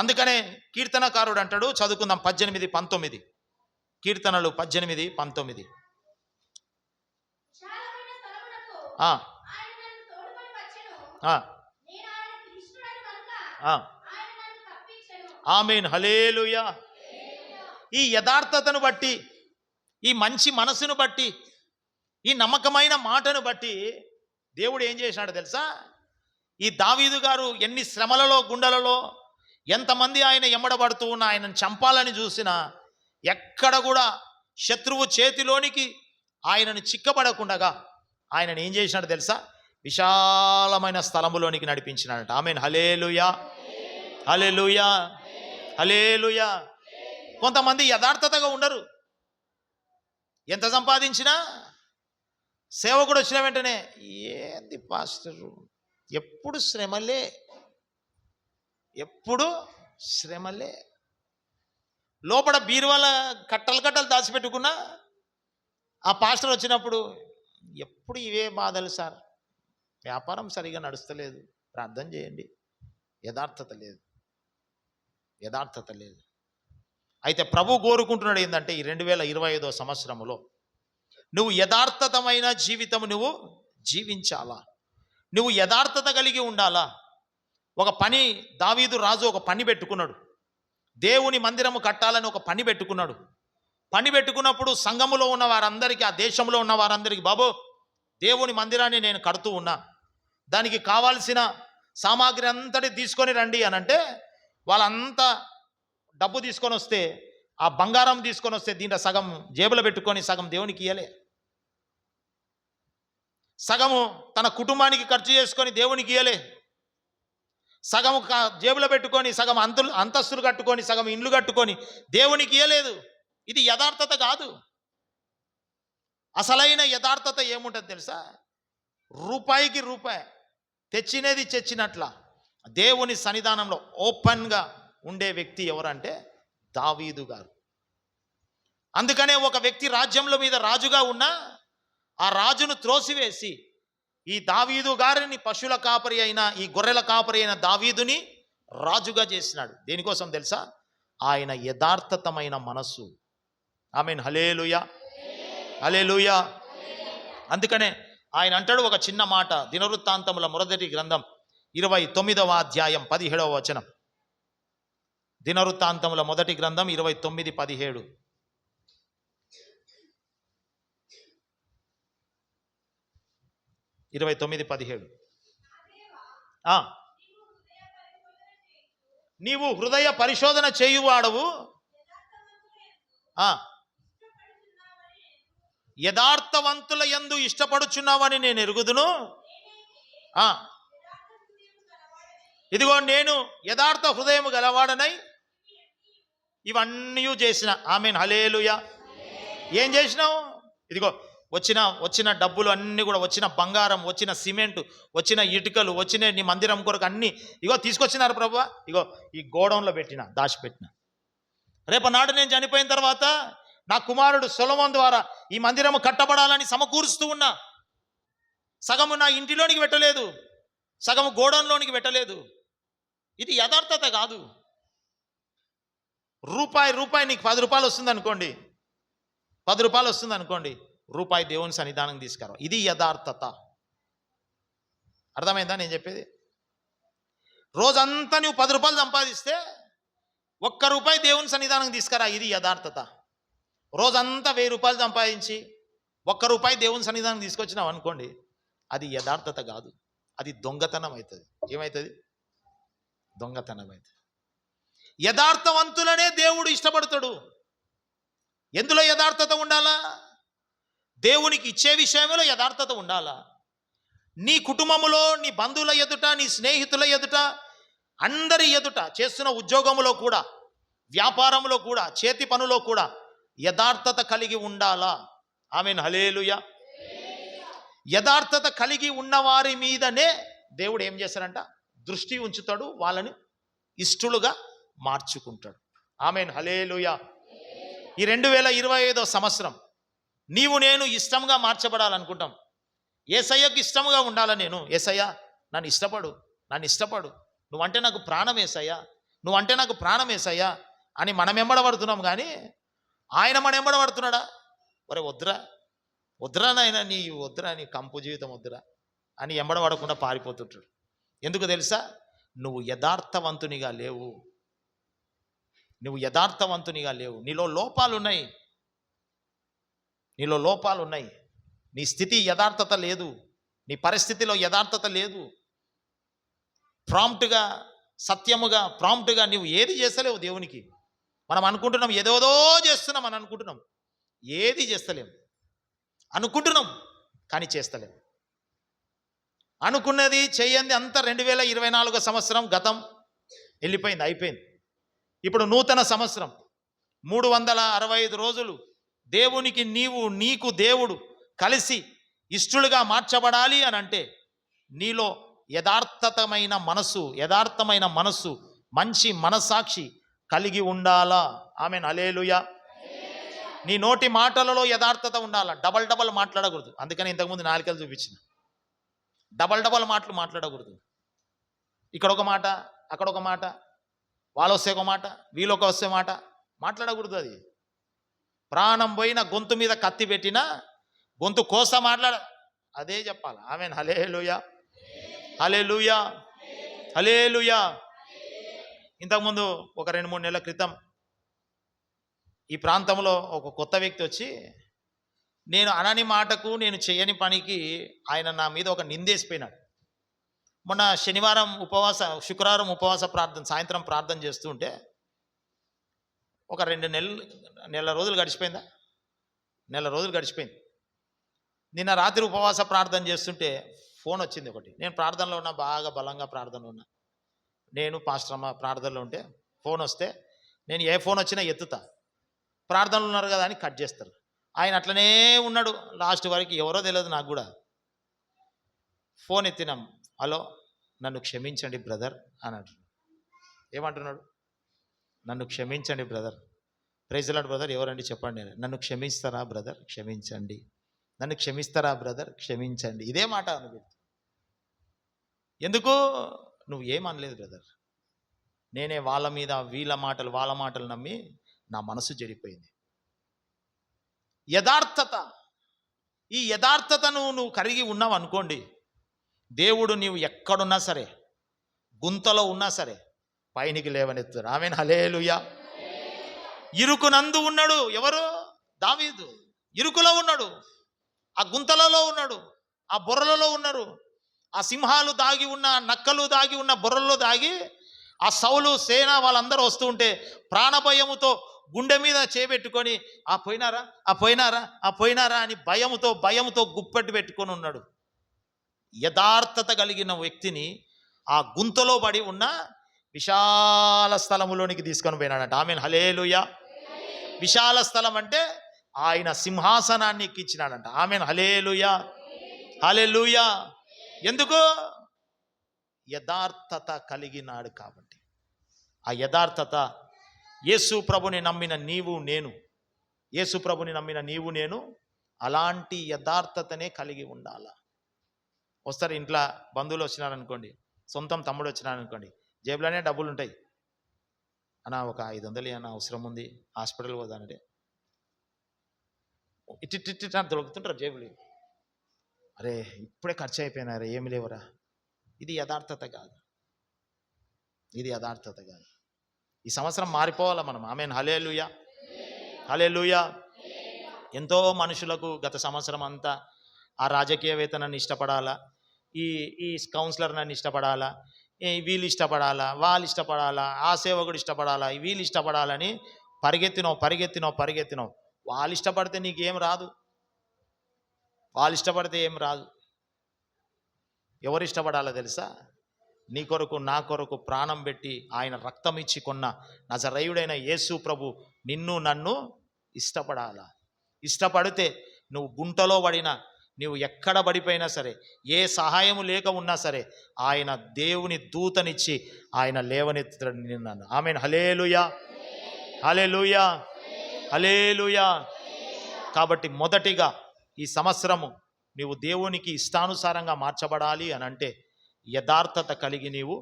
అందుకనే కీర్తనకారుడు అంటాడు, చదువుకుందాం 18:19. కీర్తనలు 18:19. ఆమేన్, హల్లెలూయా. ఈ యథార్థతను బట్టి, ఈ మంచి మనసును బట్టి, ఈ నమ్మకమైన మాటను బట్టి దేవుడు ఏం చేశాడు తెలుసా? ఈ దావీదు గారు ఎన్ని శ్రమలలో, గుండెలలో ఎంతమంది ఆయన ఎమ్మడబడుతూ ఉన్నా, ఆయనను చంపాలని చూసినా ఎక్కడ కూడా శత్రువు చేతిలోనికి ఆయనను చిక్కబడకుండగా ఆయనను ఏం చేసినాడు తెలుసా? విశాలమైన స్థలములోనికి నడిపించినాడట. ఆమేన్, హల్లెలూయా, హల్లెలూయా, హల్లెలూయా. కొంతమంది యథార్థతగా ఉండరు. ఎంత సంపాదించినా సేవకుడు వచ్చిన వెంటనే ఏంది పాస్టరు, ఎప్పుడు శ్రమలే, ఎప్పుడు శ్రమలే. లోపల బీరువాల కట్టలు కట్టలు దాచిపెట్టుకున్నా ఆ పాస్టర్ వచ్చినప్పుడు ఎప్పుడు ఇవే బాధలు సార్, వ్యాపారం సరిగా నడుస్తలేదు, ప్రార్థన చేయండి. యథార్థత లేదు, యథార్థత లేదు. అయితే ప్రభు కోరుకుంటున్నాడు ఏంటంటే ఈ 2025వ సంవత్సరంలో నువ్వు యథార్థతమైన జీవితం నువ్వు జీవించాలా, నువ్వు యథార్థత కలిగి ఉండాలా. ఒక పని, దావీదు రాజు ఒక పని పెట్టుకున్నాడు. దేవుని మందిరము కట్టాలని ఒక పని పెట్టుకున్నాడు. పని పెట్టుకున్నప్పుడు సంఘములో ఉన్న వారందరికీ, ఆ దేశంలో ఉన్న వారందరికీ, బాబు దేవుని మందిరాన్ని నేను కడుతూ ఉన్నా, దానికి కావాల్సిన సామాగ్రి అంతటి తీసుకొని రండి అని అంటే వాళ్ళంతా డబ్బు తీసుకొని వస్తే, ఆ బంగారం తీసుకొని వస్తే దీంట్లో సగం జేబులో పెట్టుకొని సగం దేవునికి ఇయ్యలే, సగము తన కుటుంబానికి ఖర్చు చేసుకొని దేవునికి ఇయ్యలే, సగం జేబులో పెట్టుకొని సగం అంతస్తులు కట్టుకొని సగం ఇండ్లు కట్టుకొని దేవునికి ఇయ్యలేదు. ఇది యథార్థత కాదు. అసలైన యథార్థత ఏముంటుంది తెలుసా? రూపాయికి రూపాయి తెచ్చినది తెచ్చినట్ల దేవుని సన్నిధానంలో ఓపెన్గా ఉండే వ్యక్తి ఎవరంటే దావీదు గారు. అందుకనే ఒక వ్యక్తి రాజ్యంలో మీద రాజుగా ఉన్నా ఆ రాజును త్రోసివేసి ఈ దావీదు గారిని, పశువుల కాపరి అయిన, ఈ గొర్రెల కాపరి అయిన దావీదుని రాజుగా చేసినాడు. దేనికోసం తెలుసా? ఆయన యథార్థతమైన మనస్సు. ఆమేన్, హల్లెలూయా, హల్లెలూయా. అందుకనే ఆయన అంటాడు ఒక చిన్న మాట, దినవృత్తాంతముల మొదటి గ్రంథం 29వ అధ్యాయం 17వ వచనం. దినవృత్తాంతముల మొదటి గ్రంథం 29:17. నీవు హృదయ పరిశోధన చేయువాడవు, యథార్థవంతుల యందు ఇష్టపడుచున్నావని నేను ఎరుగుదును. ఇదిగో నేను యథార్థ హృదయం గలవాడనై ఇవన్నీ చేసిన. ఆమేన్, హల్లెలూయా. ఏం చేసినావు? ఇదిగో వచ్చిన డబ్బులు అన్నీ కూడా, వచ్చిన బంగారం, వచ్చిన సిమెంట్, వచ్చిన ఇటుకలు, వచ్చిన నీ మందిరం కొరకు అన్నీ ఇగో తీసుకొచ్చినారు ప్రభువా. ఇగో ఈ గోడౌన్లో పెట్టిన, దాచిపెట్టిన. రేపు నాడు నేను చనిపోయిన తర్వాత నా కుమారుడు సొలొమోను ద్వారా ఈ మందిరము కట్టబడాలని సమకూరుస్తూ ఉన్నా. సగము నా ఇంటిలోనికి పెట్టలేదు, సగము గోడౌన్లోనికి పెట్టలేదు. ఇది యథార్థత కాదు. రూపాయి నీకు 10 రూపాయలు వస్తుంది అనుకోండి, 10 రూపాయలు వస్తుంది అనుకోండి, రూపాయి దేవుని సన్నిధానం తీసుకురా. ఇది యథార్థత. అర్థమైందా నేను చెప్పేది? రోజంతా నువ్వు 10 రూపాయలు సంపాదిస్తే 1 రూపాయి దేవుని సన్నిధానం తీసుకురా. ఇది యథార్థత. రోజంతా 1000 రూపాయలు సంపాదించి 1 రూపాయి దేవుని సన్నిధానం తీసుకొచ్చినావు అనుకోండి, అది యథార్థత కాదు, అది దొంగతనం అవుతుంది. ఏమవుతుంది? దొంగతనం అవుతుంది. యథార్థవంతులనే దేవుడు ఇష్టపడతాడు. ఎందులో యథార్థత ఉండాలా? దేవునికి ఇచ్చే విషయంలో యథార్థత ఉండాలా? నీ కుటుంబములో, నీ బంధువుల ఎదుట, నీ స్నేహితుల ఎదుట, అందరి ఎదుట, చేస్తున్న ఉద్యోగంలో కూడా, వ్యాపారంలో కూడా, చేతి పనులో కూడా యథార్థత కలిగి ఉండాలా. ఆమేన్, హల్లెలూయా. యథార్థత కలిగి ఉన్న వారి మీదనే దేవుడు ఏం చేస్తాడంట? దృష్టి ఉంచుతాడు, వాళ్ళని ఇష్టలుగా మార్చుకుంటాడు. ఆమేన్, హల్లెలూయా. ఈ 2025వ సంవత్సరం నీవు నేను ఇష్టంగా మార్చబడాలనుకుంటాం. యేసయ్యకు ఇష్టంగా ఉండాల. నేను యేసయ్య నన్ను ఇష్టపడు, నువ్వంటే నాకు ప్రాణం యేసయ్య, నువ్వంటే నాకు ప్రాణం యేసయ్య అని మనం ఎంబడబడుతున్నాం. కానీ ఆయన మన ఎంబడబడుతున్నాడా? ఒరే వద్దురా నాయన, నీ కంపు జీవితం వద్దురా అని ఎంబడబడకుండా పారిపోతుంటాడు. ఎందుకు తెలుసా? నువ్వు యథార్థవంతునిగా లేవు. నీలో లోపాలు ఉన్నాయి. నీ స్థితి యథార్థత లేదు, నీ పరిస్థితిలో యథార్థత లేదు. ప్రాంప్ట్గా, సత్యముగా, ప్రాంప్ట్గా నువ్వు ఏది చేస్తలేవు దేవునికి. మనం అనుకుంటున్నాం ఏదోదో చేస్తున్నాం అని అనుకుంటున్నాం, ఏది చేస్తలేము. అనుకుంటున్నాం కానీ చేస్తలేము. అనుకున్నది చెయ్యంది అంతా 2024 సంవత్సరం గతం వెళ్ళిపోయింది, అయిపోయింది. ఇప్పుడు నూతన సంవత్సరం 365 రోజులు దేవునికి నీకు దేవుడు కలిసి ఇష్టలుగా మార్చబడాలి అని అంటే నీలో యథార్థమైన మనస్సు, మంచి మనసాక్షి కలిగి ఉండాలా. ఆమేన్, హల్లెలూయా. నీ నోటి మాటలలో యథార్థత ఉండాలా. డబల్ మాట్లాడకూడదు. అందుకని ఇంతకుముందు నాలుకలు చూపించిన. డబల్ మాటలు మాట్లాడకూడదు. ఇక్కడ ఒక మాట, అక్కడ ఒక మాట, వాళ్ళు వస్తే ఒక మాట, వీళ్ళొక వస్తే మాట మాట్లాడకూడదు. అది ప్రాణం పోయిన, గొంతు మీద కత్తి పెట్టినా గొంతు కోస అదే చెప్పాలి. ఆమేన్, హల్లెలూయా, హల్లెలూయా, హల్లెలూయా. ఇంతకుముందు ఒక 2-3 నెలల క్రితం ఈ ప్రాంతంలో ఒక కొత్త వ్యక్తి వచ్చి, నేను అనని మాటకు, నేను చేయని పనికి ఆయన నా మీద ఒక నిందేసిపోయినాడు. మొన్న శుక్రవారం ఉపవాస ప్రార్థన, సాయంత్రం ప్రార్థన చేస్తూ ఉంటే ఒక 2 నెల రోజులు గడిచిపోయిందా? నెల రోజులు గడిచిపోయింది. నిన్న రాత్రి ఉపవాస ప్రార్థన చేస్తుంటే ఫోన్ వచ్చింది ఒకటి. నేను ప్రార్థనలో ఉన్నా, బాగా బలంగా ప్రార్థనలో ఉన్నా. నేను పాస్టర్ అమ్మ ప్రార్థనలో ఉంటే ఫోన్ వస్తే నేను ఏ ఫోన్ వచ్చినా ఎత్తుతా. ప్రార్థనలు ఉన్నారు కదా అని కట్ చేస్తారు. ఆయన అట్లనే ఉన్నాడు లాస్ట్ వరకు. ఎవరో తెలియదు నాకు కూడా. ఫోన్ ఎత్తినాం. హలో, నన్ను క్షమించండి బ్రదర్ అని అంటున్నాడు. ఏమంటున్నాడు? నన్ను క్షమించండి బ్రదర్. Praise lord brother. ఎవరండి చెప్పండి. నన్ను క్షమిస్తారా బ్రదర్? క్షమించండి. నన్ను క్షమిస్తారా బ్రదర్? క్షమించండి. ఇదే మాట అనుకుంటు. ఎందుకు? నువ్వు ఏమనలేదు బ్రదర్. నేనే వాళ్ళ మాటలు నమ్మి నా మనసు చెడిపోయింది. యథార్థత, ఈ యథార్థతను నువ్వు కలిగి ఉన్నావు అనుకోండి, దేవుడు నీవు ఎక్కడున్నా సరే, గుంతలో ఉన్నా సరే పైనికి లేవనెత్తాడు. ఆమేన్, హల్లెలూయా. ఇరుకునందు ఉన్నాడు. ఎవరు? దావీదు. ఇరుకులో ఉన్నాడు, ఆ గుంతలలో ఉన్నాడు, ఆ బొర్రలలో ఉన్నారు. ఆ సింహాలు దాగి ఉన్న, నక్కలు దాగి ఉన్న బొర్రల్లో దాగి ఆ సౌలు సేన వాళ్ళందరూ వస్తూ ఉంటే ప్రాణభయముతో గుండె మీద చేపెట్టుకొని ఆ పోయినారా అని భయముతో గుప్పెట్టు పెట్టుకొని ఉన్నాడు. యథార్థత కలిగిన వ్యక్తిని ఆ గుంతలో పడి ఉన్న విశాల స్థలములోనికి తీసుకొని పోయినాడంట. ఆమేన్ హల్లెలూయా. విశాల స్థలం అంటే ఆయన సింహాసనాన్ని ఎక్కించినాడంట. ఆమేన్ హల్లెలూయా, హల్లెలూయా. ఎందుకు? యథార్థత కలిగినాడు కాబట్టి. ఆ యథార్థత యేసు ప్రభుని నమ్మిన నీవు నేను, యేసు ప్రభుని నమ్మిన నీవు నేను అలాంటి యథార్థతనే కలిగి ఉండాలా. వస్తారు ఇంట్లో బంధువులు వచ్చినారనుకోండి, సొంతం తమ్ముడు వచ్చినారనుకోండి, జేబులోనే డబ్బులు ఉంటాయి. అన్న ఒక 500 అన్న అవసరం ఉంది, హాస్పిటల్ పోదానంటే ఇట్టి దొరుకుతుంటారు జేబులు. అరే ఇప్పుడే ఖర్చు అయిపోయినారా, ఏమి లేవరా. ఇది యథార్థత కాదు, ఇది యథార్థత కాదు. ఈ సంవత్సరం మారిపోవాలా మనం. ఆమేన్ హల్లెలూయా, హల్లెలూయా. ఎంతో మనుషులకు గత సంవత్సరం అంతా ఆ రాజకీయవేత్త నన్ను ఇష్టపడాలా, ఈ కౌన్సిలర్ నన్ను ఇష్టపడాలా, వీళ్ళు ఇష్టపడాలా, వాళ్ళు ఇష్టపడాలా, ఆ సేవకుడు ఇష్టపడాలా, వీళ్ళు ఇష్టపడాలని పరిగెత్తినావు. వాళ్ళు ఇష్టపడితే నీకేం రాదు, వాళ్ళు ఇష్టపడితే ఏం రాదు. ఎవరు ఇష్టపడాలో తెలుసా? నీ కొరకు నా కొరకు ప్రాణం పెట్టి ఆయన రక్తం ఇచ్చి కొన్న నజరేయుడైన యేసు ప్రభు నిన్ను నన్ను ఇష్టపడాలా. ఇష్టపడితే నువ్వు గుంటలో పడినా, నువ్వు ఎక్కడ పడిపోయినా సరే, ఏ సహాయము లేక ఉన్నా సరే, ఆయన దేవుని దూతనిచ్చి ఆయన లేవనెత్తుతాడు నిన్ను. ఆమేన్ హల్లెలూయా, హల్లెలూయా, హల్లెలూయా. కాబట్టి మొదటిగా ఈ సంవత్సరము నీవు దేవునికి ఇష్టానుసారంగా మార్చబడాలి అని అంటే యథార్థత కలిగి నీవు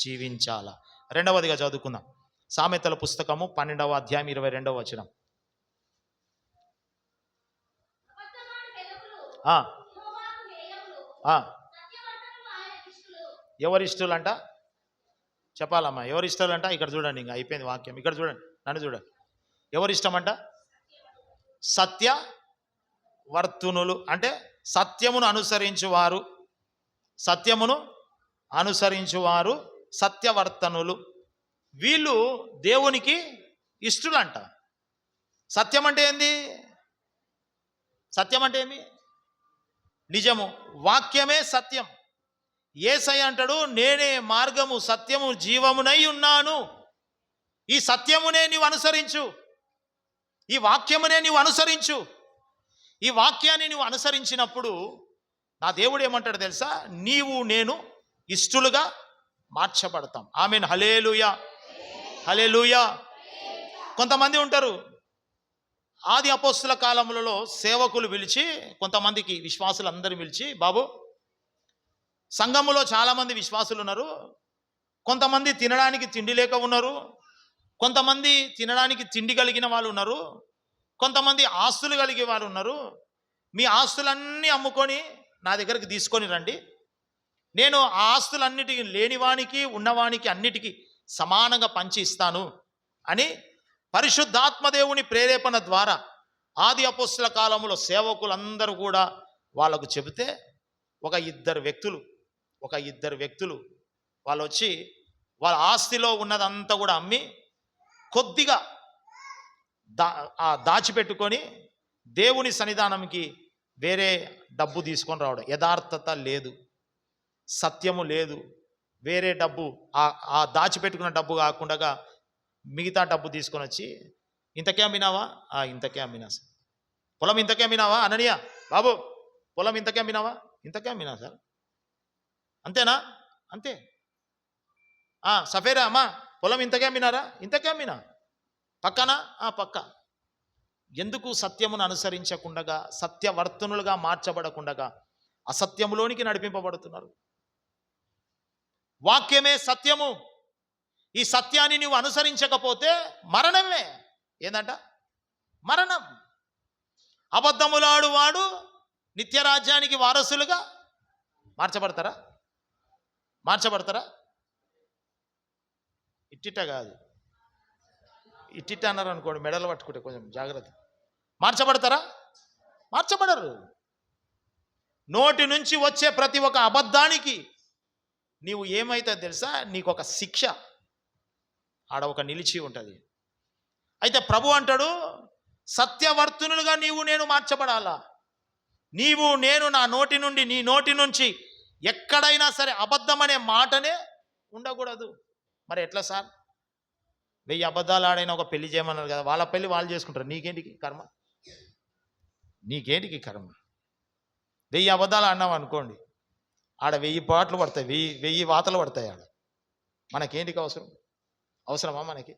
జీవించాలా. రెండవదిగా చదువుకుందాం. సామెతల పుస్తకము 12వ అధ్యాయం 22వ వచనం. ఎవరిష్టులు అంట? చెప్పాలమ్మా, ఎవరిష్టాలు అంట? ఇక్కడ చూడండి, ఇంకా అయిపోయింది వాక్యం. ఇక్కడ చూడండి, నన్ను చూడండి. ఎవరిష్టమంట? సత్యవర్తునులు అంటే సత్యమును అనుసరించువారు, సత్యమును అనుసరించువారు సత్యవర్తనులు. వీళ్ళు దేవునికి ఇష్టలంట. సత్యం అంటే ఏంది? సత్యం అంటే ఏమి? నిజము. వాక్యమే సత్యం. యేసయ్య అంటాడు, నేనే మార్గము సత్యము జీవమునై ఉన్నాను. ఈ సత్యమునే నీవు అనుసరించు, ఈ వాక్యమునే నీవు అనుసరించు. ఈ వాక్యాన్ని నువ్వు అనుసరించినప్పుడు నా దేవుడు ఏమంటాడు తెలుసా? నీవు నేను ఇష్టలుగా మార్చబడతాం. ఆమేన్ హల్లెలూయా, హల్లెలూయా. కొంతమంది ఉంటారు, ఆది అపోస్తుల కాలములలో సేవకులు పిలిచి, కొంతమందికి విశ్వాసులు అందరూ పిలిచి, బాబు సంఘములో చాలామంది విశ్వాసులు ఉన్నారు, కొంతమంది తినడానికి తిండి లేక ఉన్నారు, కొంతమంది తినడానికి తిండి కలిగిన వాళ్ళు ఉన్నారు, కొంతమంది ఆస్తులు కలిగే వాళ్ళు ఉన్నారు. మీ ఆస్తులన్నీ అమ్ముకొని నా దగ్గరికి తీసుకొని రండి, నేను ఆ ఆస్తులన్నిటికీ లేనివానికి ఉన్నవానికి అన్నిటికీ సమానంగా పంచి ఇస్తాను అని పరిశుద్ధాత్మదేవుని ప్రేరేపణ ద్వారా ఆది అపోస్తుల కాలంలో సేవకులందరూ కూడా వాళ్ళకు చెబితే ఒక ఇద్దరు వ్యక్తులు వాళ్ళు వచ్చి వాళ్ళ ఆస్తిలో ఉన్నదంతా కూడా అమ్మి కొద్దిగా దాచిపెట్టుకొని దేవుని సన్నిధానంకి వేరే డబ్బు తీసుకొని రావడం. యథార్థత లేదు, సత్యము లేదు. వేరే డబ్బు, ఆ దాచిపెట్టుకున్న డబ్బు కాకుండా మిగతా డబ్బు తీసుకొని వచ్చి, ఇంతకే అమ్మినావా? ఇంతకే అమ్మినా సార్. పొలం ఇంతకే అమ్మినావా? అననీయ బాబు పొలం ఇంతకే అమ్మినావా? ఇంతకే అమ్మినా సార్. అంతేనా? అంతే. సఫేరా అమ్మా పొలం ఇంతకే అమ్మినారా? ఇంతకే అమ్మినా. పక్కనా? పక్క. ఎందుకు సత్యమును అనుసరించకుండా, సత్యవర్తనులుగా మార్చబడకుండా అసత్యములోనికి నడిపింపబడుతున్నారు? వాక్యమే సత్యము. ఈ సత్యాన్ని నువ్వు అనుసరించకపోతే మరణమే. ఏందంట? మరణం. అబద్ధములాడు వాడు నిత్యరాజ్యానికి వారసులుగా మార్చబడతారా? ఇట్టిట కాదు, ఇట్టిట అన్నారు అనుకోండి, మెడలు పట్టుకుంటే కొంచెం జాగ్రత్త. మార్చబడతారా? మార్చబడరు. నోటి నుంచి వచ్చే ప్రతి ఒక్క అబద్ధానికి నీవు ఏమైతే తెలుసా? నీకు ఒక శిక్ష ఆడ ఒక నిలిచి ఉంటుంది. అయితే ప్రభు అంటాడు, సత్యవర్తునులుగా నీవు నేను మార్చబడాలా. నీవు నేను నా నోటి నుండి, నీ నోటి నుంచి ఎక్కడైనా సరే అబద్ధం అనే మాటనే ఉండకూడదు. మరి ఎట్లా సార్? 1000 అబద్ధాలు ఆడైనా ఒక పెళ్లి చేయమన్నారు కదా, వాళ్ళ పెళ్లి వాళ్ళు చేసుకుంటారు, నీకేంటికి కర్మ? నీకేంటికి కర్మ? 1000 అబద్ధాలు ఆడినాం అనుకోండి, ఆడ 1000 పాటలు పడతాయి, 1000 వాతలు పడతాయి ఆడ. మనకేంటికి అవసరమా మనకి?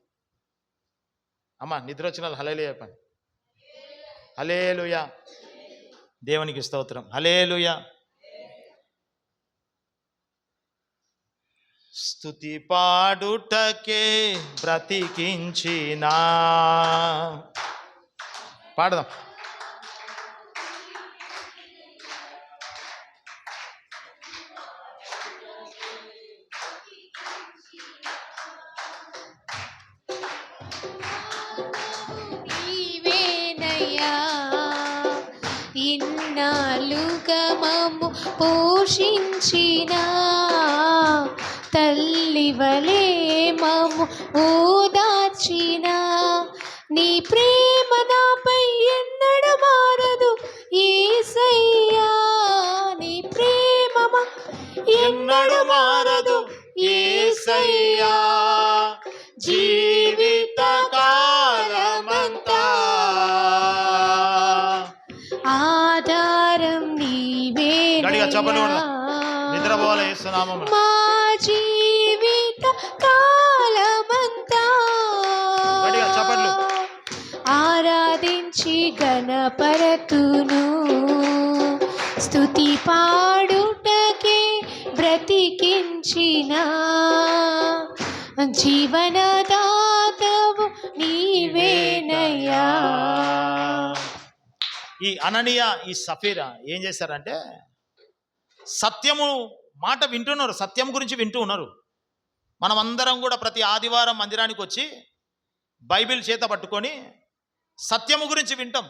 అమ్మ నిద్ర వచ్చిన వాళ్ళు హల్లెలూయా చెప్పండి. హల్లెలూయా, దేవునికి స్తోత్రం. హల్లెలూయా. స్తుతి పాడుటకే బ్రతికించినా. పాడదాం. ఇన్నాళ్ళుగా మమ్ము పోషించిన తల్లివలే మమ్ము ఓదార్చిన నీ ప్రేమ నాపై ఎన్నడూ మారదు యేసయ్యా. నీ ప్రేమ ఎన్నడూ మారదు యేసయ్యా. జీవిత కాలమంతా ఆధారం నీవే. నిద్రపోవాలి యేసునామమున. మా జీవిత కాలమంతా ఆరాధించి గణపరతును. స్తుతి పాడుటకే బ్రతికించిన జీవనదాతవు నీవేనయ్యా. ఈ అననీయ ఈ సఫీరా ఏం చేశారంటే, సత్యము మాట వింటున్నారు, సత్యం గురించి వింటూ ఉన్నారు. మనం అందరం కూడా ప్రతి ఆదివారం మందిరానికి వచ్చి బైబిల్ చేత పట్టుకొని సత్యము గురించి వింటాం.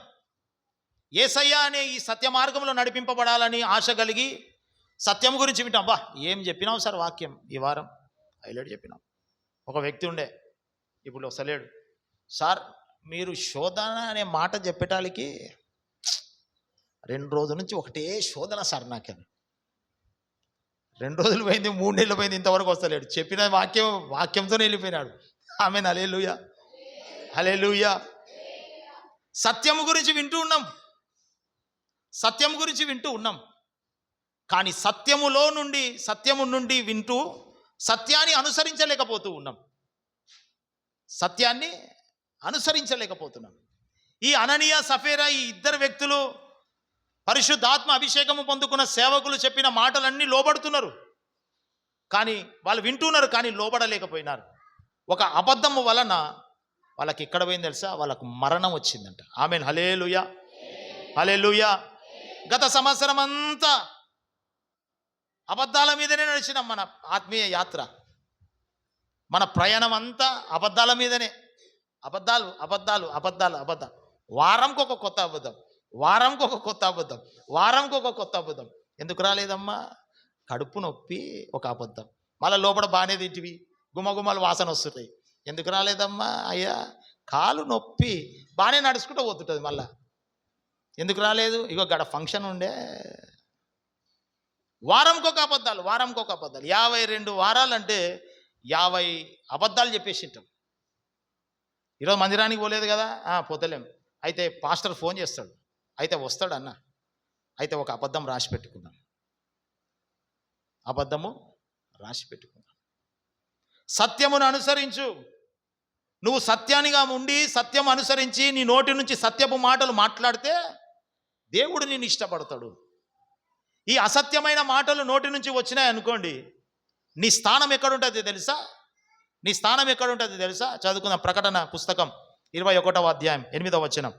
యేసయ్య అనే ఈ సత్య మార్గంలో నడిపింపబడాలని ఆశ కలిగి సత్యం గురించి వింటాం. బా ఏం చెప్పినావు సార్ వాక్యం, ఈ వారం హైలైట్ చెప్పినాం. ఒక వ్యక్తి ఉండే, ఇప్పుడు వస్తలేడు. సార్ మీరు శోధన అనే మాట చెప్పటానికి 2 రోజుల నుంచి ఒకటే శోధన సార్ నాకని. 2 రోజులు పోయింది, 3 నెలలు పోయింది, ఇంతవరకు వస్తలేడు. చెప్పిన వాక్యంతోనే వెళ్ళిపోయినాడు. ఆమేన్. హల్లెలూయా, హల్లెలూయా. సత్యము గురించి వింటూ ఉన్నాం, సత్యం గురించి వింటూ ఉన్నాం. కానీ సత్యము నుండి వింటూ సత్యాన్ని అనుసరించలేకపోతూ ఉన్నాం, సత్యాన్ని అనుసరించలేకపోతున్నాం. ఈ అననీయ సఫీరా ఈ ఇద్దరు వ్యక్తులు పరిశుద్ధాత్మ అభిషేకము పొందుకున్న సేవకులు చెప్పిన మాటలన్నీ లోబడుతున్నారు, కానీ వాళ్ళు వింటున్నారు, కానీ లోబడలేకపోయినారు. ఒక అబద్ధము వలన వాళ్ళకి ఎక్కడ పోయింది తెలుసా? వాళ్ళకు మరణం వచ్చిందంట. ఆమేన్. హల్లెలూయా, హల్లెలూయా. గత సంవత్సరం అంతా అబద్ధాల మీదనే నడిచినాం. మన ఆత్మీయ యాత్ర, మన ప్రయాణం అంతా అబద్ధాల మీదనే. అబద్ధాలు అబద్ధాలు అబద్ధాలు అబద్ధాలు. వారంకి ఒక కొత్త అబద్ధం, వారంకి ఒక కొత్త అబద్ధం, వారంకి ఒక కొత్త అబద్ధం. ఎందుకు రాలేదమ్మా? కడుపు నొప్పి ఒక అబద్ధం, మళ్ళీ లోపల బాగానే తింటివి, గుమ్మగుమ్మలు వాసన వస్తుంటాయి. ఎందుకు రాలేదమ్మా? అయ్యా కాలు నొప్పి, బాగానే నడుచుకుంటూ పోతుంటుంది. మళ్ళా ఎందుకు రాలేదు? ఇగో గడ ఫంక్షన్ ఉండే. వారంకి ఒక అబద్ధాలు, వారంకి ఒక అబద్ధాలు. 52 వారాలు అంటే 50 అబద్ధాలు చెప్పేసి ఉంటాం. ఈరోజు మందిరానికి పోలేదు కదా, పోతలేం. అయితే పాస్టర్ ఫోన్ చేస్తాడు, అయితే వస్తాడు అన్న, అయితే ఒక అబద్ధం రాసి పెట్టుకుందాం, అబద్ధము రాసి పెట్టుకుందాం. సత్యమును అనుసరించు. నువ్వు సత్యానిగా ఉండి సత్యం అనుసరించి నీ నోటి నుంచి సత్యపు మాటలు మాట్లాడితే దేవుడు నిన్ను ఇష్టపడతాడు. ఈ అసత్యమైన మాటలు నోటి నుంచి వచ్చినాయి అనుకోండి, నీ స్థానం ఎక్కడుంటుంది తెలుసా? నీ స్థానం ఎక్కడుంటుంది తెలుసా? చదువుకున్న ప్రకటన పుస్తకం 21వ అధ్యాయం 8వ వచనం.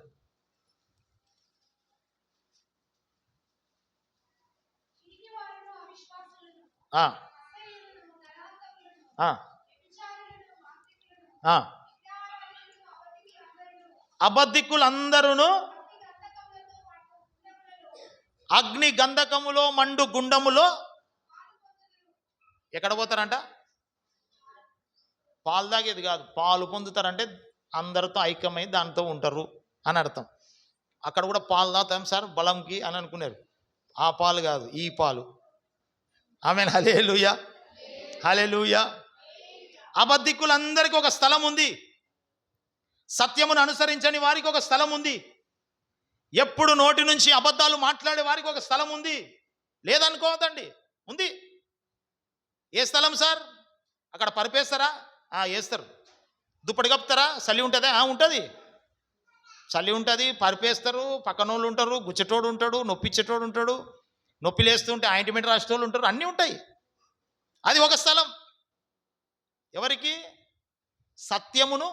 అబద్ధికులందరూ అగ్ని గంధకములో మండు గుండములో ఎక్కడ పోతారంట? పాలు తాగేది కాదు, పాలు పొందుతారంటే అందరితో ఐక్యమై దాంతో ఉంటారు అని అర్థం. అక్కడ కూడా పాలు తాగుతాం సార్ బలంకి అని అనుకున్నారు. ఆ పాలు కాదు, ఈ పాలు. ఆమెన్. హల్లెలూయా, హల్లెలూయా. అబద్ధికులందరికీ ఒక స్థలం ఉంది. సత్యమును అనుసరించని వారికి ఒక స్థలం ఉంది. ఎప్పుడు నోటి నుంచి అబద్ధాలు మాట్లాడే వారికి ఒక స్థలం ఉంది. లేదనుకోవద్దండి, ఉంది. ఏ స్థలం సార్? అక్కడ పరిపేస్తారా? వేస్తారు. దుప్పటి కప్పుతారా? చలి ఉంటుందా? ఉంటుంది. చలి ఉంటుంది, పరిపేస్తారు. పక్కనోళ్ళు ఉంటారు, గుచ్చేటోడు ఉంటాడు, నొప్పిచ్చేటోడు ఉంటాడు, నొప్పి లేస్తుంటే ఆయింట్మెంట్ రాసేటోళ్ళు ఉంటారు, అన్నీ ఉంటాయి. అది ఒక స్థలం. ఎవరికి? సత్యమును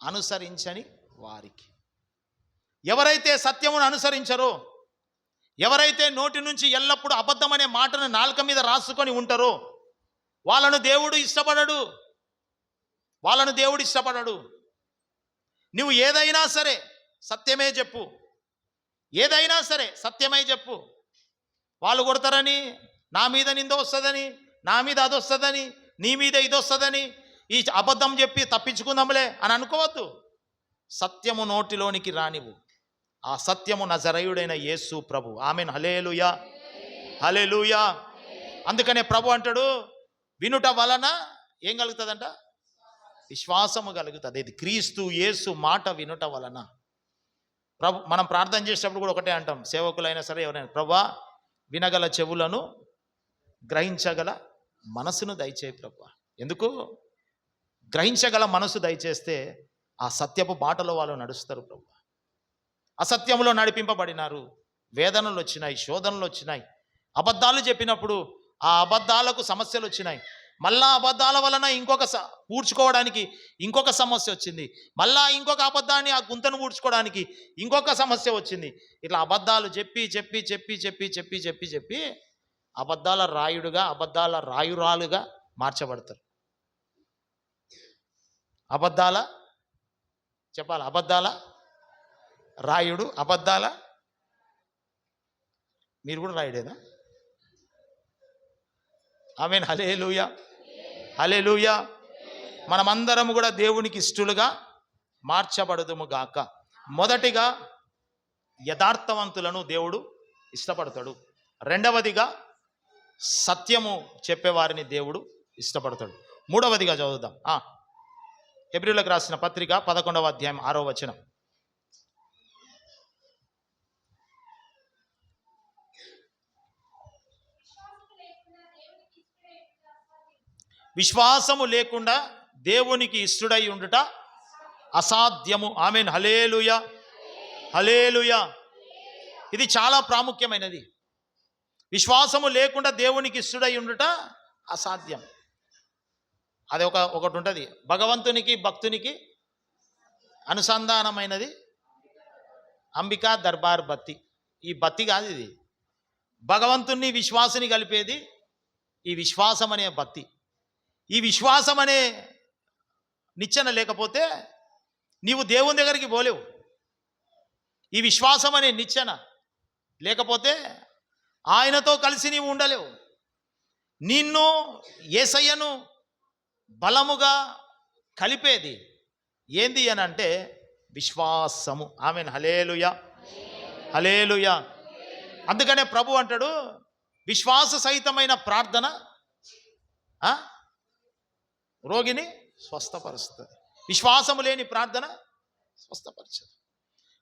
అనుసరించని వారికి. ఎవరైతే సత్యమును అనుసరించరో, ఎవరైతే నోటి నుంచి ఎల్లప్పుడూ అబద్ధం అనే మాటను నాలుక మీద రాసుకొని ఉంటారో వాళ్ళను దేవుడు ఇష్టపడడు. వాళ్ళను దేవుడు ఇష్టపడడు. నువ్వు ఏదైనా సరే సత్యమే చెప్పు, ఏదైనా సరే సత్యమే చెప్పు. వాళ్ళు కొడతారని, నా మీద నింద వస్తుందని, నా మీద అది వస్తుందని, నీ మీద ఇది వస్తుందని ఈ అబద్ధం చెప్పి తప్పించుకుందాంలే అని అనుకోవద్దు. సత్యము నోటిలోనికి రానివ్వు. ఆ సత్యము నజరేయుడైన యేసు ప్రభు. ఆమెన్. హల్లెలూయా, హల్లెలూయా. అందుకనే ప్రభు అంటాడు, వినుట వలన ఏం కలుగుతుందంట? విశ్వాసము కలుగుతుంది. ఇది క్రీస్తు యేసు మాట వినుట వలన. ప్రభు, మనం ప్రార్థన చేసేటప్పుడు కూడా ఒకటే అంటాం, సేవకులైనా సరే ఎవరైనా, ప్రభువా వినగల చెవులను, గ్రహించగల మనసును దయచేయి ప్రభువా. ఎందుకు? గ్రహించగల మనసు దయచేస్తే ఆ సత్యపు బాటలో వాళ్ళు నడుస్తారు ప్రభువా. అసత్యంలో నడిపింపబడినారు. వేదనలు వచ్చినాయి, శోధనలు వచ్చినాయి. అబద్ధాలు చెప్పినప్పుడు ఆ అబద్ధాలకు సమస్యలు వచ్చినాయి. మళ్ళా అబద్ధాల వలన పూడ్చుకోవడానికి ఇంకొక సమస్య వచ్చింది. మళ్ళా ఇంకొక అబద్ధాన్ని ఆ గుంతను పూడ్చుకోవడానికి ఇంకొక సమస్య వచ్చింది. ఇట్లా అబద్ధాలు చెప్పి చెప్పి చెప్పి చెప్పి చెప్పి చెప్పి చెప్పి అబద్ధాల రాయుడుగా, అబద్ధాల రాయురాలుగా మార్చబడతారు. అబద్ధాల చెప్పాలి, అబద్ధాల రాయుడు, అబద్ధాల మీరు కూడా రాయుడేనా? ఆమేన్. హల్లెలూయా, హల్లెలూయా. మనమందరం కూడా దేవునికి ఇష్టలుగా మార్చబడదుము గాక. మొదటిగా యథార్థవంతులను దేవుడు ఇష్టపడతాడు. రెండవదిగా సత్యము చెప్పేవారిని దేవుడు ఇష్టపడతాడు. మూడవదిగా చదువుదాం. హెబ్రీయులకు రాసిన పత్రిక 11వ అధ్యాయం 6వ వచనం. విశ్వాసము లేకుండా దేవునికి ఇష్టడై ఉండుట అసాధ్యము. ఆమేన్. హల్లెలూయా, హల్లెలూయా. ఇది చాలా ప్రాముఖ్యమైనది. విశ్వాసము లేకుండా దేవునికి ఇష్టడై ఉండుట అసాధ్యం. అది ఒకటి ఉంటుంది. భగవంతునికి భక్తునికి అనుసంధానమైనది అంబికా దర్బార్ బత్తి. ఈ బత్తి కాదు ఇది. భగవంతుని విశ్వాసుని కలిపేది ఈ విశ్వాసం అనే బత్తి. ఈ విశ్వాసం అనే నిచ్చెన లేకపోతే నీవు దేవుని దగ్గరికి పోలేవు. ఈ విశ్వాసం అనే నిచ్చెన లేకపోతే ఆయనతో కలిసి నీవు ఉండలేవు. నిన్ను యేసయ్యను బలముగా కలిపేది ఏంది అని అంటే విశ్వాసము. ఆమేన్. హల్లెలూయా, హల్లెలూయా. అందుకనే ప్రభు అంటాడు, విశ్వాస సహితమైన ప్రార్థన రోగిని స్వస్థపరుస్తుంది. విశ్వాసము లేని ప్రార్థన స్వస్థపరచదు.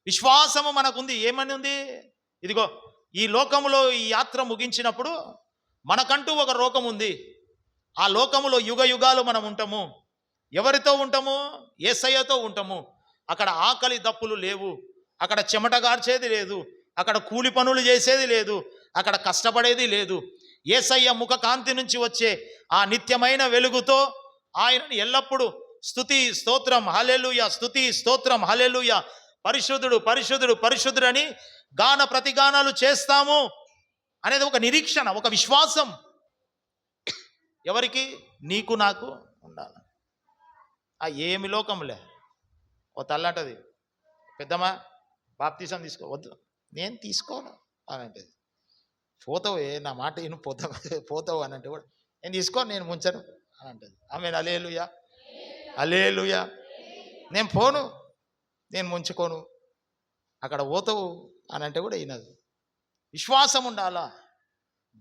విశ్వాసము మనకుంది. ఏమని ఉంది? ఇదిగో ఈ లోకములో ఈ యాత్ర ముగించినప్పుడు మనకంటూ ఒక లోకం ఉంది. ఆ లోకములో యుగ యుగాలు మనం ఉంటాము. ఎవరితో ఉంటాము? యేసయ్యతో ఉంటాము. అక్కడ ఆకలి దప్పులు లేవు, అక్కడ చెమట గార్చేది లేదు, అక్కడ కూలి పనులు చేసేది లేదు, అక్కడ కష్టపడేది లేదు. యేసయ్య ముఖ కాంతి నుంచి వచ్చే ఆ నిత్యమైన వెలుగుతో ఆయనను ఎల్లప్పుడూ స్తుతి స్తోత్రం హల్లెలూయా, స్తుతి స్తోత్రం హల్లెలూయా, పరిశుద్ధుడు పరిశుద్ధుడు పరిశుద్ధుడు అని గాన ప్రతిగానాలు చేస్తాము అనేది ఒక నిరీక్షణ, ఒక విశ్వాసం. ఎవరికి? నీకు నాకు ఉండాలి. ఏమి లోకంలే. ఓ తల్లంటది, పెద్దమ్మా బాప్తీసం తీసుకోవద్దు. నేను తీసుకోను అని అంటది. పోతావు, నా మాట విను, పోతావు అని అంటే కూడా నేను తీసుకోను, నేను ముంచను అని అంటది. ఆమేన్. హల్లెలూయా, హల్లెలూయా. నేను పోను, నేను ముంచుకోను, అక్కడ పోతావు అని అంటే కూడా వినదు. విశ్వాసం ఉండాలా.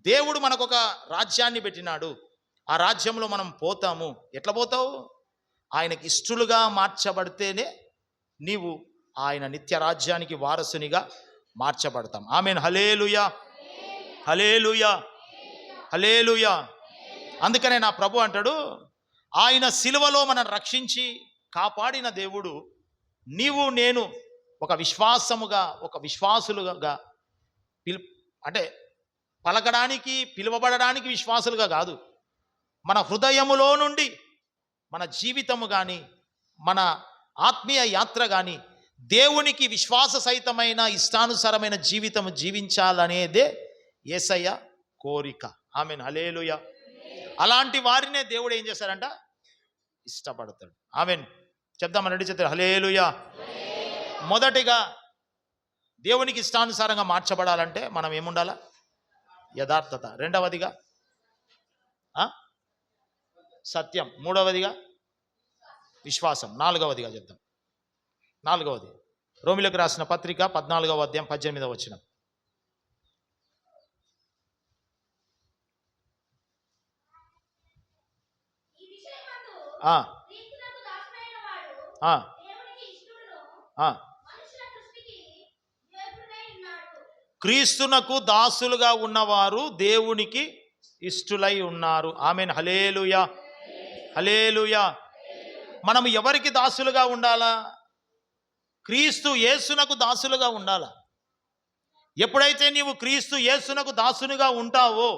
దేవుడు మనకు ఒక రాజ్యాన్ని పెట్టినాడు. ఆ రాజ్యంలో మనం పోతాము. ఎట్లా పోతావు? ఆయనకి ఇష్టలుగా మార్చబడితేనే నీవు ఆయన నిత్య రాజ్యానికి వారసునిగా మార్చబడతాం. ఆమేన్. హల్లెలూయా, హల్లెలూయా, హల్లెలూయా. అందుకనే నా ప్రభు అంటాడు, ఆయన సిలువలో మనం రక్షించి కాపాడిన దేవుడు నీవు నేను ఒక విశ్వాసముగా, ఒక విశ్వాసులుగా అంటే పలకడానికి, పిలువబడడానికి విశ్వాసులుగా కాదు, మన హృదయములో నుండి మన జీవితము కానీ, మన ఆత్మీయ యాత్ర కానీ దేవునికి విశ్వాస సహితమైన ఇష్టానుసారమైన జీవితం జీవించాలనేదే యేసయ్య కోరిక. ఆమేన్. హల్లెలూయా. అలాంటి వారినే దేవుడు ఏం చేశారంట? ఇష్టపడతాడు. ఆమేన్. చెప్దామని రెడీ చెప్తారు. హల్లెలూయా. మొదటిగా దేవునికి ఇష్టానుసారంగా మార్చబడాలంటే మనం ఏముండాలా? యథార్థత. రెండవదిగా సత్యం. మూడవదిగా విశ్వాసం. నాలుగవదిగా చెప్తాం. నాలుగవది రోమిలకు రాసిన పత్రిక 14వ అధ్యాయం 18వ వచనం. క్రీస్తునకు దాసులుగా ఉన్నవారు దేవునికి ఇష్టులై ఉన్నారు. ఆమేన్. హల్లెలూయా, హల్లెలూయా. మనం ఎవరికి దాసులుగా ఉండాలా? క్రీస్తు యేసునకు దాసులుగా ఉండాలా. ఎప్పుడైతే నీవు క్రీస్తు యేసునకు దాసునిగా ఉంటావో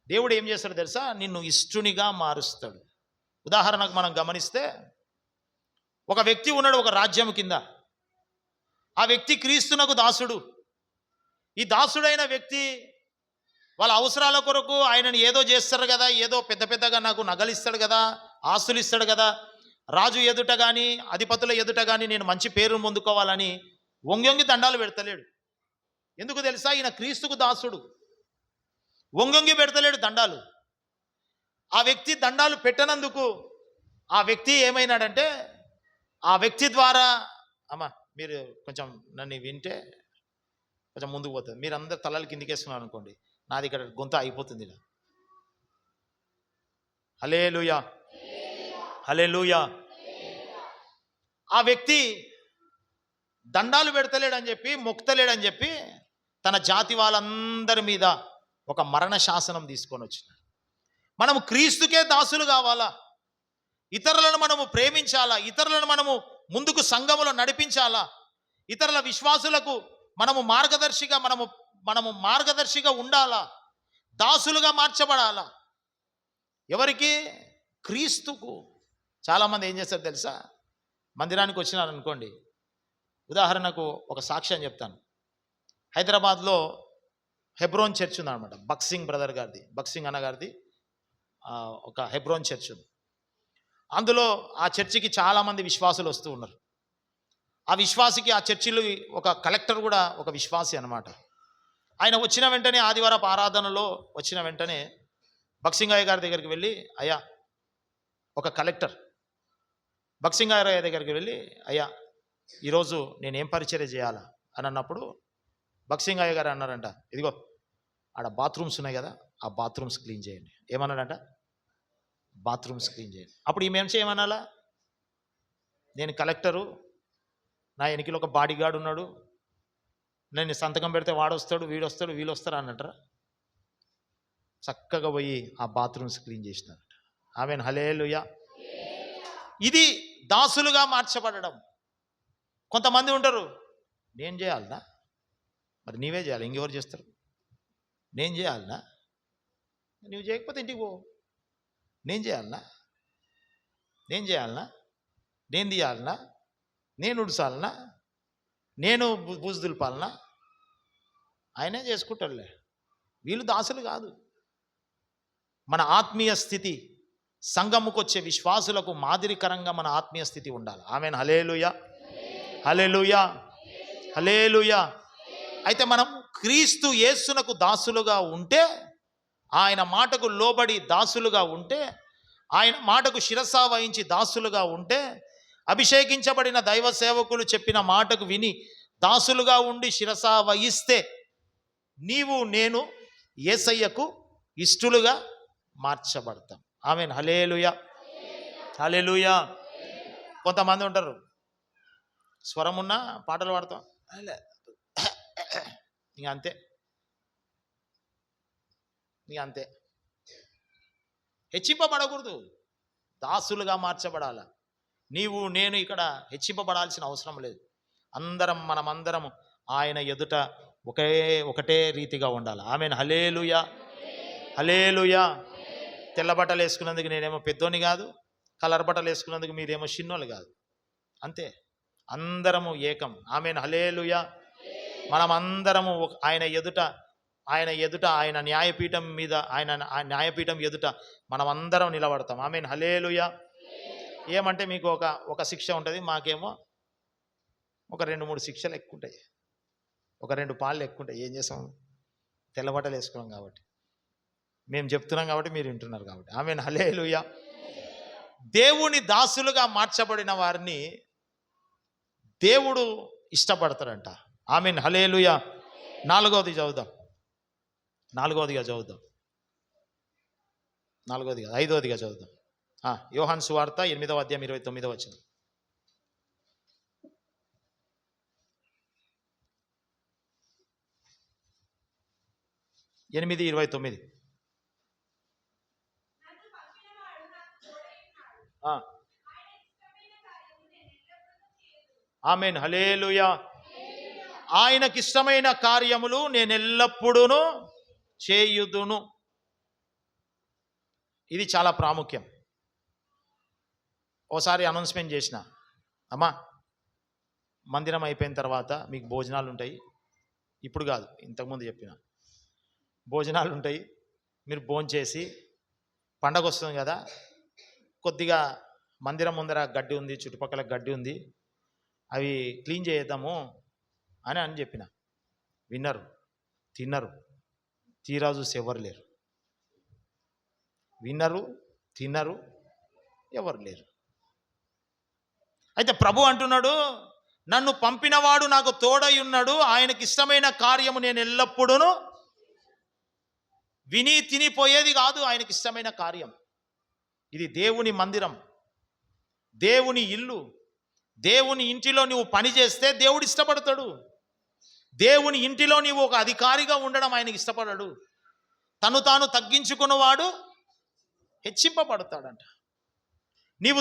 దేవుడు ఏం చేస్తాడు తెలుసా? నిన్ను ఇష్టునిగా మారుస్తాడు. ఉదాహరణకు మనం గమనిస్తే, ఒక వ్యక్తి ఉన్నాడు ఒక రాజ్యం కింద. ఆ వ్యక్తి క్రీస్తునకు దాసుడు. ఈ దాసుడైన వ్యక్తి వాళ్ళ అవసరాల కొరకు ఆయనను ఏదో చేస్తారు కదా, ఏదో పెద్ద పెద్దగా నాకు నగలిస్తాడు కదా, ఆస్తులు ఇస్తాడు కదా, రాజు ఎదుట కానీ అధిపతుల ఎదుట కానీ నేను మంచి పేరు పొందుకోవాలని వంగొంగి దండాలు పెడతలేడు. ఎందుకు తెలుసా? ఈయన క్రీస్తుకు దాసుడు. వంగొంగి పెడతలేడు దండాలు. ఆ వ్యక్తి దండాలు పెట్టనందుకు ఆ వ్యక్తి ఏమైనాడంటే, ఆ వ్యక్తి ద్వారా అమ్మా మీరు కొంచెం నన్ను వింటే కొంచెం ముందుకు పోతుంది. మీరు అందరు తలలు కిందికేస్తున్నారు అనుకోండి, నాది ఇక్కడ గొంత అయిపోతుంది ఇలా. హల్లెలూయా, హల్లెలూయా. ఆ వ్యక్తి దండాలు పెడతలేడని చెప్పి, మొక్తలేడని చెప్పి తన జాతి వాళ్ళందరి మీద ఒక మరణ శాసనం తీసుకొని వచ్చినాడు. మనము క్రీస్తుకే దాసులు కావాలా? ఇతరులను మనము ప్రేమించాలా? ఇతరులను మనము ముందుకు సంఘములో నడిపించాలా? ఇతరుల విశ్వాసులకు మనము మార్గదర్శిగా ఉండాలా? దాసులుగా మార్చబడాలా. ఎవరికి? క్రీస్తుకు. చాలామంది ఏం చేస్తారు తెలుసా? మందిరానికి వచ్చినారు అనుకోండి, ఉదాహరణకు ఒక సాక్ష్యం చెప్తాను. హైదరాబాద్లో హెబ్రోన్ చర్చ్ ఉందన్నమాట. బక్సింగ్ బ్రదర్ గారిది, బక్సింగ్ అన్నగారిది ఒక హెబ్రోన్ చర్చ్ ఉంది. అందులో ఆ చర్చికి చాలామంది విశ్వాసులు వస్తూ ఉన్నారు. ఆ విశ్వాసికి ఆ చర్చిలో ఒక కలెక్టర్ కూడా ఒక విశ్వాసి అన్నమాట. ఆయన వచ్చిన వెంటనే, ఆదివారపు ఆరాధనలో వచ్చిన వెంటనే బక్సింగయ్య గారి దగ్గరికి వెళ్ళి, అయ్యా ఒక కలెక్టర్ బక్సింగయ్య దగ్గరికి వెళ్ళి, అయ్యా ఈరోజు నేనేం పరిచర్య చేయాలా అని అన్నప్పుడు బక్సింగయ్య గారు అన్నారంట, ఇదిగో ఆడ బాత్రూమ్స్ ఉన్నాయి కదా, ఆ బాత్రూమ్స్ క్లీన్ చేయండి. ఏమన్నాడంట? బాత్రూమ్స్ క్లీన్ చేయండి. అప్పుడు ఈమె ఏం చేయమనాలా? నేను కలెక్టరు, నా వెనకలో ఒక బాడీ గార్డ్ ఉన్నాడు, నేను సంతకం పెడితే వాడొస్తాడు, వీడొస్తాడు, వీళ్ళు వస్తారు అన్నట్రా. చక్కగా పోయి ఆ బాత్రూమ్స్ క్లీన్ చేసినారట. ఆమేన్. హల్లెలూయా. ఇది దాసులుగా మార్చబడడం. కొంతమంది ఉంటారు, నేను చేయాలనా? మరి నీవే చేయాలి, ఇంకెవరు చేస్తారు? నేను చేయాలనా? నువ్వు చేయకపోతే ఇంటికి పో. నేను చేయాలనా? నేను చేయాలనా? నేను తీయాలనా? నేను ఉడసాలనా? నేను బూజు దులపాలనా? ఆయనే చేసుకుంటాడులే. వీళ్ళు దాసులు కాదు. మన ఆత్మీయ స్థితి, సంఘముకు వచ్చే విశ్వాసులకు మాదిరికరంగా మన ఆత్మీయ స్థితి ఉండాలి. ఆమేన్. హల్లెలూయా, హల్లెలూయా, హల్లెలూయా. అయితే మనం క్రీస్తు యేసునకు దాసులుగా ఉంటే, ఆయన మాటకు లోబడి దాసులుగా ఉంటే, ఆయన మాటకు శిరస వహించి దాసులుగా ఉంటే, అభిషేకించబడిన దైవ సేవకులు చెప్పిన మాటకు విని దాసులుగా ఉండి శిరస వహిస్తే, నీవు నేను యేసయ్యకు ఇష్టలుగా మార్చబడతాం. ఆమేన్. హల్లెలూయా, హల్లెలూయా. కొంతమంది ఉంటారు, స్వరం ఉన్న పాటలు పాడతాం, ఇంక అంతే, ఇంక అంతే. హెచ్చింపబడకూడదు, దాసులుగా మార్చబడాల. నీవు నేను ఇక్కడ హెచ్చింపబడాల్సిన అవసరం లేదు. మనమందరం ఆయన ఎదుట ఒకటే రీతిగా ఉండాలి. ఆమేన్. హల్లెలూయా, హల్లెలూయా. తెల్ల బట్టలు వేసుకున్నందుకు నేనేమో పెద్దోని కాదు, కలర్ బట్టలు వేసుకున్నందుకు మీరేమో చిన్నోళ్ళు కాదు. అంతే, అందరము ఏకం. ఆమేన్. హల్లెలూయా. మనం అందరము ఆయన ఎదుట ఆయన న్యాయపీఠం మీద, ఆయన న్యాయపీఠం ఎదుట మనం అందరం నిలబడతాం. ఆమేన్. హల్లెలూయా. ఏమంటే మీకు ఒక శిక్ష ఉంటుంది, మాకేమో ఒక 2-3 శిక్షలు ఎక్కువ ఉంటాయి, ఒక 2 పాళ్ళు ఎక్కువ ఉంటాయి. ఏం చేస్తాం, తెల్లబట్టలు వేసుకున్నాం కాబట్టి, మేము చెప్తున్నాం కాబట్టి మీరు వింటున్నారు కాబట్టి. ఆమేన్. హల్లెలూయా. దేవుని దాసులుగా మార్చబడిన వారిని దేవుడు ఇష్టపడతాడంట. ఆమేన్. హల్లెలూయా. 4వది చదువుదాం, 4వదిగా చదువుదాం, 4వదిగా 5వదిగా చదువుదాం. యోహాను సువార్త 8వ అధ్యాయం 29వ వచనం. 8:29. ఆమేన్. హల్లెలూయా. ఆయనకిష్టమైన కార్యములు నేను ఎల్లప్పుడూ చేయుదును. ఇది చాలా ప్రాముఖ్యం. ఓసారి అనౌన్స్మెంట్ చేసిన, అమ్మా మందిరం అయిపోయిన తర్వాత మీకు భోజనాలు ఉంటాయి. ఇప్పుడు కాదు, ఇంతకుముందు చెప్పిన భోజనాలు ఉంటాయి. మీరు భోంచేసి, పండగ వస్తుంది కదా, కొద్దిగా మందిరం ముందర గడ్డి ఉంది, చుట్టుపక్కల గడ్డి ఉంది, అవి క్లీన్ చేద్దాము అని చెప్పిన. విన్నరు, తిన్నరు, తీరా చూసి ఎవరు లేరు. విన్నరు, తిన్నరు, ఎవరు లేరు. అయితే ప్రభు అంటున్నాడు, నన్ను పంపినవాడు నాకు తోడై ఉన్నాడు, ఆయనకి ఇష్టమైన కార్యము నేను ఎల్లప్పుడూ విని తినిపోయేది కాదు. ఆయనకి ఇష్టమైన కార్యం ఇది. దేవుని మందిరం, దేవుని ఇల్లు, దేవుని ఇంటిలో నువ్వు పని చేస్తే దేవుడు ఇష్టపడతాడు. దేవుని ఇంటిలో నీవు ఒక అధికారిగా ఉండడం ఆయనకి ఇష్టపడడు. తను తాను తగ్గించుకున్నవాడు హెచ్చింపబడతాడంట. నీవు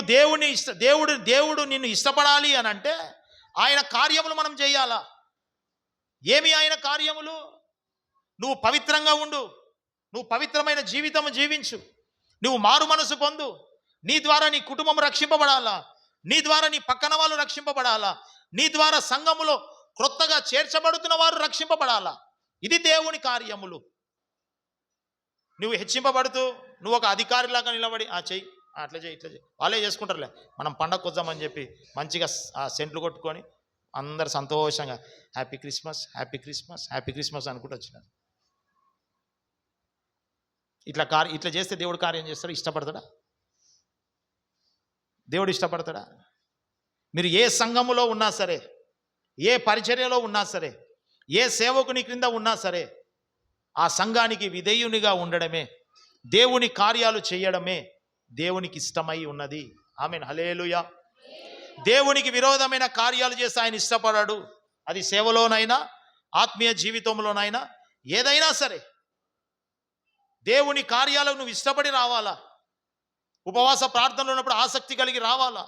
దేవుడు నిన్ను ఇష్టపడాలి అని అంటే ఆయన కార్యములు మనం చేయాలా. ఏమి ఆయన కార్యములు? నువ్వు పవిత్రంగా ఉండు, నువ్వు పవిత్రమైన జీవితం జీవించు, నువ్వు మారు మనసు పొందు. నీ ద్వారా నీ కుటుంబం రక్షింపబడాలా, నీ ద్వారా నీ పక్కన వాళ్ళు రక్షింపబడాలా, నీ ద్వారా సంఘములో క్రొత్తగా చేర్చబడుతున్న వారు రక్షింపబడాలా. ఇది దేవుని కార్యములు. నువ్వు హెచ్చింపబడుతూ నువ్వు ఒక అధికారిలాగా నిలబడి చెయ్యి, అట్లా చేయి, ఇట్లా చేయి, వాళ్ళే చేసుకుంటారులే, మనం పండగ వద్దామని చెప్పి మంచిగా సెంట్లు కొట్టుకొని అందరు సంతోషంగా happy Christmas, happy Christmas, happy Christmas అనుకుంటూ వచ్చినారు. ఇట్లా చేస్తే దేవుడు కార్యం చేస్తాడు? ఇష్టపడతాడా? దేవుడు ఇష్టపడతాడా? మీరు ఏ సంఘములో ఉన్నా సరే, ఏ పరిచర్యలో ఉన్నా సరే, ఏ సేవకుని క్రింద ఉన్నా సరే, ఆ సంఘానికి విధేయునిగా ఉండడమే, దేవుని కార్యాలు చేయడమే దేవునికి ఇష్టమై ఉన్నది. ఆమేన్. హల్లెలూయా. దేవునికి విరోధమైన కార్యాలు చేస్తే ఆయన ఇష్టపడాడు. అది సేవలోనైనా, ఆత్మీయ జీవితంలోనైనా, ఏదైనా సరే దేవుని కార్యాలకు నువ్వు ఇష్టపడి రావాలా. ఉపవాస ప్రార్థనలు ఉన్నప్పుడు ఆసక్తి కలిగి రావాలా.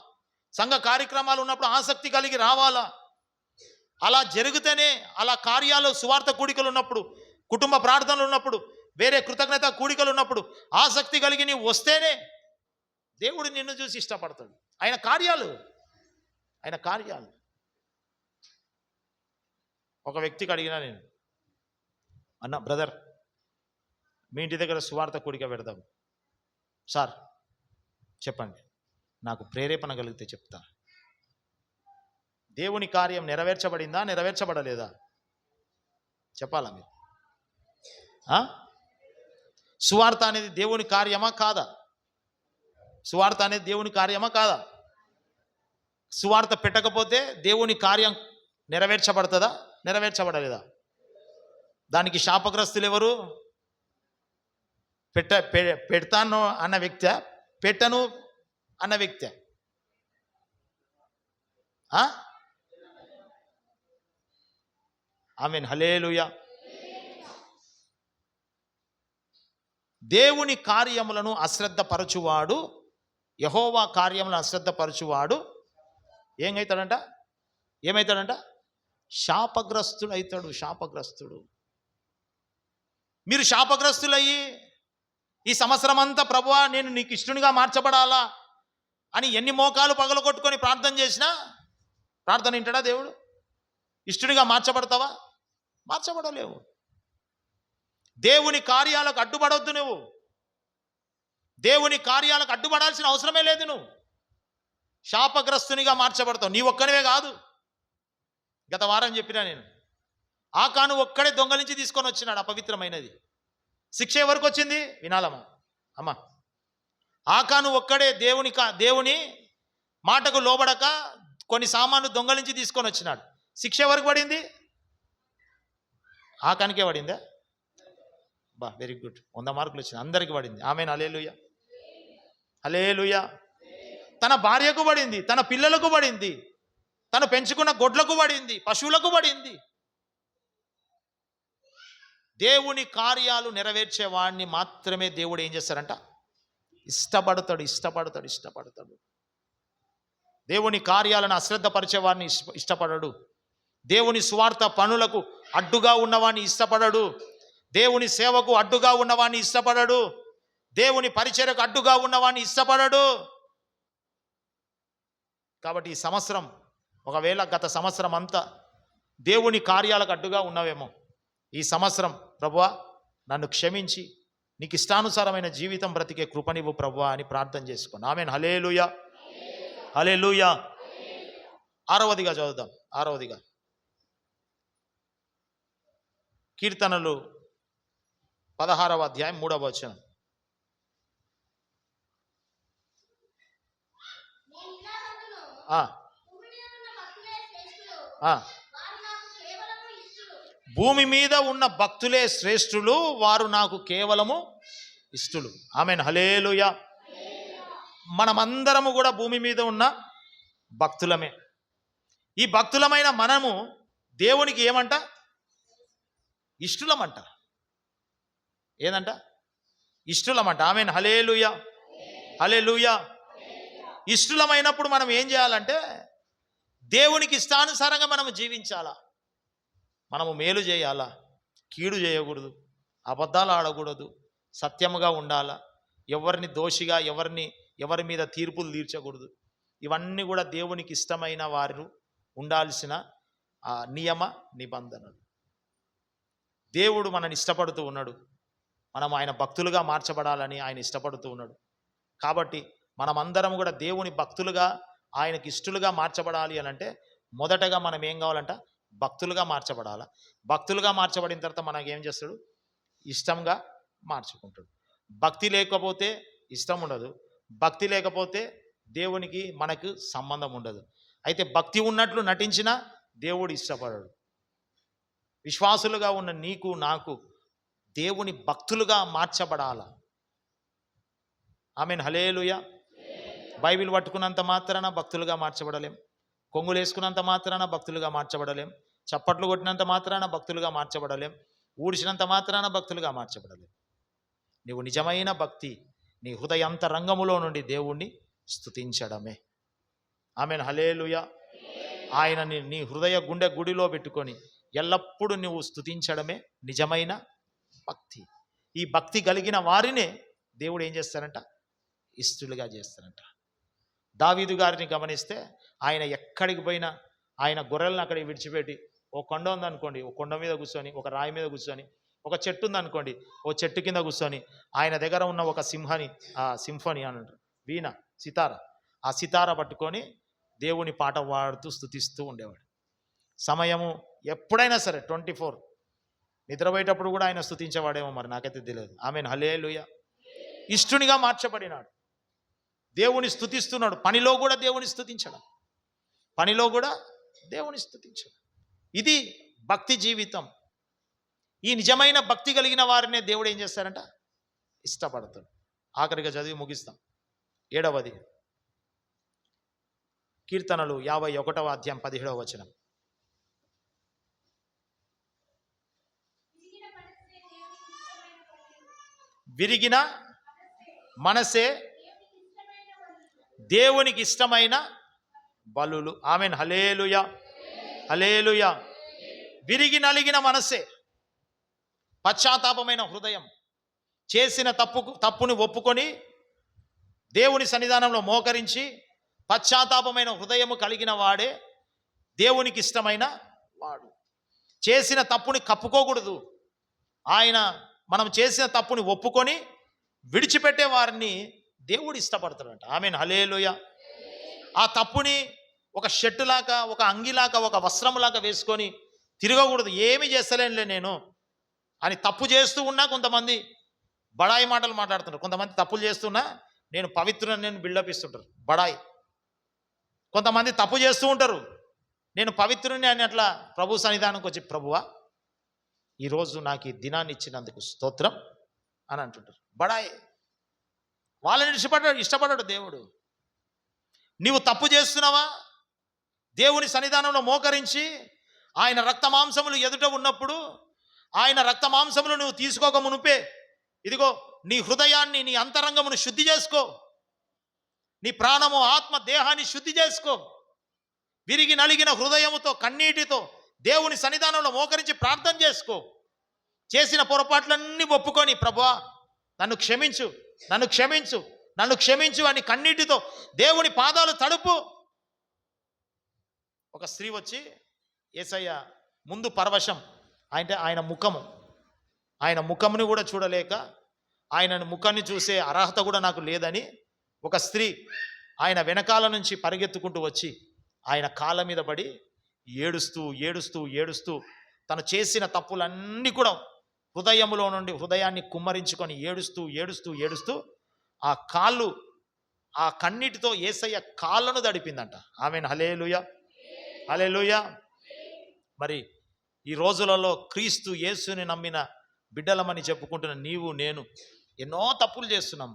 సంఘ కార్యక్రమాలు ఉన్నప్పుడు ఆసక్తి కలిగి రావాలా. అలా జరిగితేనే, అలా కార్యాలు, సువార్త కూడికలు ఉన్నప్పుడు, కుటుంబ ప్రార్థనలు ఉన్నప్పుడు, వేరే కృతజ్ఞత కూడికలు ఉన్నప్పుడు ఆసక్తి కలిగి నీవు వస్తేనే దేవుడు నిన్ను చూసి ఇష్టపడతాడు. ఆయన కార్యాలు. ఒక వ్యక్తికి అడిగినా నేను, అన్న బ్రదర్ మీ ఇంటి దగ్గర సువార్త కూడిక పెడదాం సార్, చెప్పండి, నాకు ప్రేరేపణ కలిగితే చెప్తా. దేవుని కార్యం నెరవేర్చబడిందా, నెరవేర్చబడలేదా చెప్పాలా మీరు? సువార్త అనేది దేవుని కార్యమా కాదా? సువార్త అనేది దేవుని కార్యమా కాదా? సువార్త పెట్టకపోతే దేవుని కార్యం నెరవేర్చబడుతుందా, నెరవేర్చబడలేదా? దానికి శాపగ్రస్తులు ఎవరు? పెడతాను అన్న వ్యక్తి, పెట్టను అన్న వ్యక్తి? ఆమేన్, హల్లెలూయా. దేవుని కార్యములను అశ్రద్ధపరచువాడు, యెహోవా కార్యములను అశ్రద్ధపరచువాడు ఏమవుతాడంట? శాపగ్రస్తుడు అవుతాడు. శాపగ్రస్తుడు. మీరు శాపగ్రస్తులయ్యి ఈ సంవత్సరం అంతా ప్రభువా నేను నీకు ఇష్టనిగా మార్చబడాలా అని ఎన్ని మోకాలు పగలగొట్టుకొని ప్రార్థన చేసినా ప్రార్థన వింటాడా దేవుడు? ఇష్టనిగా మార్చబడతావా? మార్చబడలేవు. దేవుని కార్యాలకు అడ్డుపడవద్దు. నువ్వు దేవుని కార్యాలకు అడ్డుపడాల్సిన అవసరమే లేదు. నువ్వు శాపగ్రస్తునిగా మార్చబడతావు. నీ ఒక్కనివే కాదు. గత వారం చెప్పినా నేను, ఆకాను ఒక్కడే దొంగలించి తీసుకొని వచ్చినాడు అపవిత్రమైనది. శిక్ష ఎవరికి వచ్చింది? వినాలమ్మా అమ్మా. ఆకాను ఒక్కడే దేవుని మాటకు లోబడక కొన్ని సామాన్లు దొంగలించి తీసుకొని వచ్చినాడు. శిక్ష ఎవరికి పడింది? ఆకానికే పడిందా? వెరీ గుడ్, 100 మార్కులు వచ్చింది. అందరికి పడింది. ఆమేన్, హల్లెలూయా, హల్లెలూయా. తన భార్యకు పడింది, తన పిల్లలకు పడింది, తను పెంచుకున్న గొడ్లకు పడింది, పశువులకు పడింది. దేవుని కార్యాలు నెరవేర్చేవాడిని మాత్రమే దేవుడు ఏం చేస్తారంట? ఇష్టపడతాడు. దేవుని కార్యాలను అశ్రద్ధపరిచేవాడిని ఇష్టపడడు. దేవుని స్వార్థ పనులకు అడ్డుగా ఉన్నవాడిని ఇష్టపడడు. దేవుని సేవకు అడ్డుగా ఉన్నవాడిని ఇష్టపడడు. దేవుని పరిచర్యకు అడ్డుగా ఉన్నవాడిని ఇష్టపడడు. కాబట్టి ఈ సంవత్సరం, ఒకవేళ గత సంవత్సరం అంతా దేవుని కార్యాలకు అడ్డుగా ఉన్నావేమో, ఈ సంవత్సరం ప్రభువా నన్ను క్షమించి నీకు ఇష్టానుసారమైన జీవితం బ్రతికే కృపనివ్వు ప్రభువా అని ప్రార్థన చేసుకోండి. ఆమేన్, హల్లెలూయా, హల్లెలూయా. 6వదిగా చదువుదాం. 6వదిగా కీర్తనలు 16వ అధ్యాయం 3వ వచనం. భూమి మీద ఉన్న భక్తులే శ్రేష్ఠులు, వారు నాకు కేవలము ఇష్టలు. ఆమేన్, హల్లెలూయా. మనమందరము కూడా భూమి మీద ఉన్న భక్తులమే. ఈ భక్తులమైన మనము దేవునికి ఏమంట? ఇష్టలమంట. ఏదంట? ఇష్టలమంట. ఆమేన్, హల్లెలూయా, హల్లెలూయా. ఇష్టలమైనప్పుడు మనం ఏం చేయాలంటే దేవునికి ఇష్టానుసారంగా మనం జీవించాలా. మనము మేలు చేయాలా, కీడు చేయకూడదు, అబద్ధాలు ఆడకూడదు, సత్యముగా ఉండాలా, ఎవరిని దోషిగా ఎవరి మీద తీర్పులు తీర్చకూడదు. ఇవన్నీ కూడా దేవునికి ఇష్టమైన వారు ఉండాల్సిన నియమ నిబంధనలు. దేవుడు మనని ఇష్టపడుతూ ఉన్నాడు. మనం ఆయన భక్తులుగా మార్చబడాలని ఆయన ఇష్టపడుతూ ఉన్నాడు. కాబట్టి మనమందరం కూడా దేవుని భక్తులుగా, ఆయనకి ఇష్టలుగా మార్చబడాలి అని అంటే మొదటగా మనం ఏం కావాలంట? భక్తులుగా మార్చబడాలా. భక్తులుగా మార్చబడిన తర్వాత మనకి ఏం చేస్తాడు? ఇష్టంగా మార్చుకుంటాడు. భక్తి లేకపోతే ఇష్టం ఉండదు. భక్తి లేకపోతే దేవునికి మనకు సంబంధం ఉండదు. అయితే భక్తి ఉన్నట్లు నటించినా దేవుడు ఇష్టపడడు. విశ్వాసులుగా ఉన్న నీకు నాకు దేవుని భక్తులుగా మార్చబడాలా. ఆమేన్, హల్లెలూయా. బైబిల్ పట్టుకున్నంత మాత్రాన భక్తులుగా మార్చబడలేం. కొంగులు వేసుకున్నంత మాత్రాన భక్తులుగా మార్చబడలేం. చప్పట్లు కొట్టినంత మాత్రాన భక్తులుగా మార్చబడలేం. ఊడిసినంత మాత్రాన భక్తులుగా మార్చబడలేం. నీవు నిజమైన భక్తి నీ హృదయాంతరంగములో నుండి దేవుణ్ణి స్తుతించడమే. ఆమేన్, హల్లెలూయా. ఆయనని నీ హృదయ గుడిలో పెట్టుకొని ఎల్లప్పుడూ నువ్వు స్తుతించడమే నిజమైన భక్తి. ఈ భక్తి కలిగిన వారినే దేవుడు ఏం చేస్తారంట? ఇష్టలుగా చేస్తారంట. దావీదు గారిని గమనిస్తే ఆయన ఎక్కడికి పోయినా ఆయన గొర్రెలను అక్కడికి విడిచిపెట్టి, ఓ కొండ ఉందనుకోండి, ఓ కొండ మీద కూర్చొని, ఒక రాయి మీద కూర్చొని, ఒక చెట్టు ఉందనుకోండి, ఓ చెట్టు కింద కూర్చొని ఆయన దగ్గర ఉన్న ఒక సింఫనీ అని అంటారు, వీణ, సితార, ఆ సితార పట్టుకొని దేవుని పాట పాడుతూ స్తుతిస్తూ ఉండేవాడు. సమయము ఎప్పుడైనా సరే 24 నిద్రపోయేటప్పుడు కూడా ఆయన స్తుతించేవాడేమో, మరి నాకైతే తెలియదు. ఆమేన్, హల్లెలూయా. ఇష్టునిగా మార్చబడినాడు. దేవుని స్తుతిస్తున్నాడు. పనిలో కూడా దేవుని స్తుతించడం, పనిలో కూడా దేవుని స్తుతించడం. ఇది భక్తి జీవితం. ఈ నిజమైన భక్తి కలిగిన వారినే దేవుడు ఏం చేస్తారంట? ఇష్టపడతాడు. ఆఖరిగా చదివి ముగిస్తాం. 7వది కీర్తనలు 51వ అధ్యాయం 17వ వచనం. విరిగిన మనసే దేవునికి ఇష్టమైన బలులు. ఆమెన్. హల్లెలూయా, హల్లెలూయా. విరిగి నలిగిన మనసే, పశ్చాత్తాపమైన హృదయం, చేసిన తప్పుని ఒప్పుకొని దేవుని సన్నిధానంలో మోకరించి పశ్చాత్తాపమైన హృదయము కలిగిన వాడే దేవునికి ఇష్టమైన వాడు. చేసిన తప్పుని కప్పుకోకూడదు. మనం చేసిన తప్పుని ఒప్పుకొని విడిచిపెట్టే వారిని దేవుడు ఇష్టపడతాడంట. ఆమెన్. హల్లెలూయా. ఆ తప్పుని ఒక షర్టులాగా, ఒక అంగిలాగా, ఒక వస్త్రంలాగా వేసుకొని తిరగకూడదు. ఏమి చేస్తలేనులే నేను అని తప్పు చేస్తూ ఉన్నా కొంతమంది బడాయి మాటలు మాట్లాడుతుంటారు. కొంతమంది తప్పులు చేస్తున్నా నేను పవిత్రుని, నేను బిల్డప్ ఇస్తుంటారు, బడాయి. కొంతమంది తప్పు చేస్తూ ఉంటారు, నేను పవిత్రుని అని అట్లా ప్రభు సన్నిధానంకి వచ్చి, ప్రభువా ఈరోజు నాకు ఈ దినాన్ని ఇచ్చినందుకు స్తోత్రం అని అంటుంటారు. బడాయి. వాళ్ళని ఇష్టపడ్డాడు దేవుడు. నీవు తప్పు చేస్తున్నావా? దేవుని సన్నిధానంలో మోకరించి ఆయన రక్త మాంసములు ఎదుట ఉన్నప్పుడు ఆయన రక్త మాంసములు నువ్వు తీసుకోక మునుపే ఇదిగో నీ హృదయాన్ని, నీ అంతరంగమును శుద్ధి చేసుకో. నీ ప్రాణము, ఆత్మ, దేహాన్ని శుద్ధి చేసుకో. విరిగి నలిగిన హృదయముతో, కన్నీటితో దేవుని సన్నిధానంలో మోకరించి ప్రార్థన చేసుకో. చేసిన పొరపాట్లన్నీ ఒప్పుకొని, ప్రభువా నన్ను క్షమించు, నన్ను క్షమించు, నన్ను క్షమించు అని కన్నీటితో దేవుని పాదాలు తడుపు. ఒక స్త్రీ వచ్చి యేసయ్య ముందు పరవశం, అంటే ఆయన ముఖముని కూడా చూడలేక, ఆయన ముఖాన్ని చూసే అర్హత కూడా నాకు లేదని ఒక స్త్రీ ఆయన వెనకాల నుంచి పరిగెత్తుకుంటూ వచ్చి ఆయన కాళ్ళ మీద పడి ఏడుస్తూ ఏడుస్తూ ఏడుస్తూ తను చేసిన తప్పులన్నీ కూడా హృదయములో నుండి హృదయాన్ని కుమ్మరించుకొని ఏడుస్తూ ఏడుస్తూ ఏడుస్తూ ఆ కన్నీటితో యేసయ్య కాళ్ళను దడిపిందంట. ఆమెన్. హల్లెలూయా, హల్లెలూయా. మరి ఈ రోజులలో క్రీస్తు యేసుని నమ్మిన బిడ్డలమని చెప్పుకుంటున్న నీవు నేను ఎన్నో తప్పులు చేస్తున్నాం.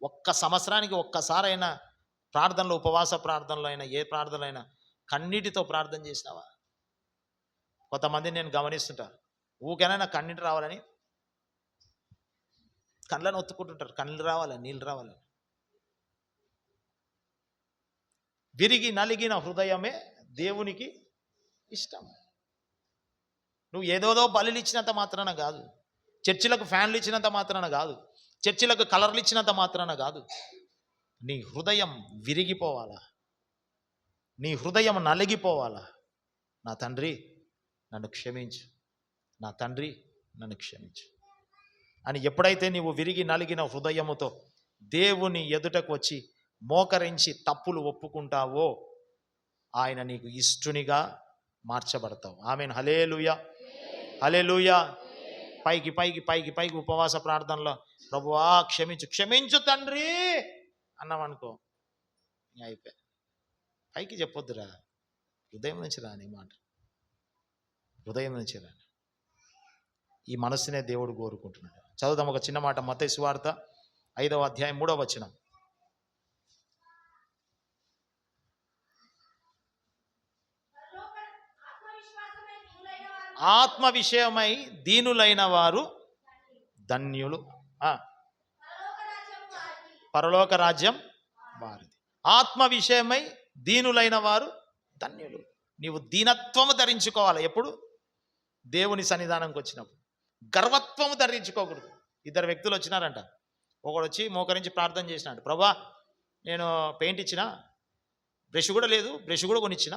ఒక్క సంవత్సరానికి ఒక్కసారైనా ప్రార్థనలో, ఉపవాస ప్రార్థనలో అయినా, ఏ ప్రార్థనలో అయినా కన్నీటితో ప్రార్థన చేసినావా? కొంతమంది నేను గమనిస్తుంటా, ఊకైనా కన్నీటి రావాలని కళ్ళను ఒత్తుకుంటుంటారు, కళ్ళు రావాలని, నీళ్ళు రావాలని. విరిగి నలిగిన హృదయమే దేవునికి ఇష్టం. నువ్వు ఏదోదో బలులు ఇచ్చినంత మాత్రాన కాదు, చర్చిలకు ఫ్యాన్లు ఇచ్చినంత మాత్రాన కాదు, చర్చిలకు కలర్లు ఇచ్చినంత మాత్రాన కాదు. నీ హృదయం విరిగిపోవాలా, నీ హృదయం నలిగిపోవాలా. నా తండ్రి నన్ను క్షమించు, నా తండ్రి నన్ను క్షమించు అని ఎప్పుడైతే నీవు విరిగి నలిగిన హృదయముతో దేవుని ఎదుటకు వచ్చి మోకరించి తప్పులు ఒప్పుకుంటావో ఆయన నీకు ఇష్టునిగా మార్చబడతావు. ఆమెన్. హల్లెలూయా, హల్లెలూయా. పైకి పైకి పైకి పైకి ఉపవాస ప్రార్థనలో ప్రభువా క్షమించు, క్షమించు తండ్రి అన్నామనుకో, అయిపోయి. పైకి చెప్పొద్దురా, హృదయం నుంచి రాని మాట, హృదయం నుంచి రాని. ఈ మనస్సునే దేవుడు కోరుకుంటున్నాడు. చదువుదాం ఒక చిన్న మాట. మత్తయి సువార్త 5వ అధ్యాయం 3వ వచనం. ఆత్మ విషయమై దీనులైన వారు ధన్యులు, పరలోక రాజ్యం వారిది. ఆత్మ విషయమై దీనులైన వారు ధన్యులు. నీవు దీనత్వము ధరించుకోవాలి. ఎప్పుడు? దేవుని సన్నిధానంకి వచ్చినప్పుడు. గర్వత్వము ధరించుకోకూడదు. 2 వ్యక్తులు వచ్చినారంట. ఒకడు వచ్చి మోకరించి ప్రార్థన చేసినాడు, ప్రభా నేను పెయింట్ ఇచ్చిన, బ్రష్ కూడా లేదు, బ్రష్ కూడా కొనిచ్చిన,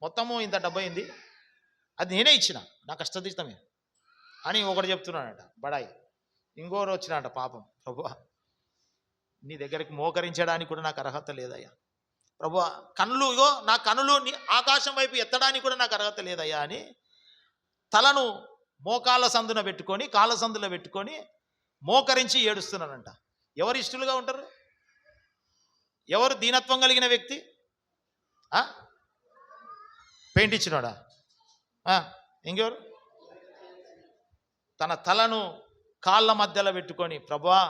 మొత్తము ఇంత డబ్బు అయింది, అది నేనే ఇచ్చిన, నా కష్టదిష్టమే అని ఒకడు చెప్తున్నాడట, బడాయి. ఇంకోరు వచ్చినాడట, పాపం, ప్రభువా నీ దగ్గరికి మోకరించడానికి కూడా నాకు అర్హత లేదయ్యా, ప్రభువా కన్నులు, ఇగో నా కన్నులు ఆకాశం వైపు ఎత్తడానికి కూడా నాకు అర్హత లేదయ్యా అని తలను మోకాళ్ళ సందున పెట్టుకొని, కాళ్ళ సందులో పెట్టుకొని మోకరించి ఏడుస్తున్నానంట. ఎవరు ఇష్టలుగా ఉంటారు? ఎవరు దీనత్వం కలిగిన వ్యక్తి? పెయింట్ ఇచ్చినాడా? ఇంకెవరు? తన తలను కాళ్ళ మధ్యలో పెట్టుకొని, ప్రభువా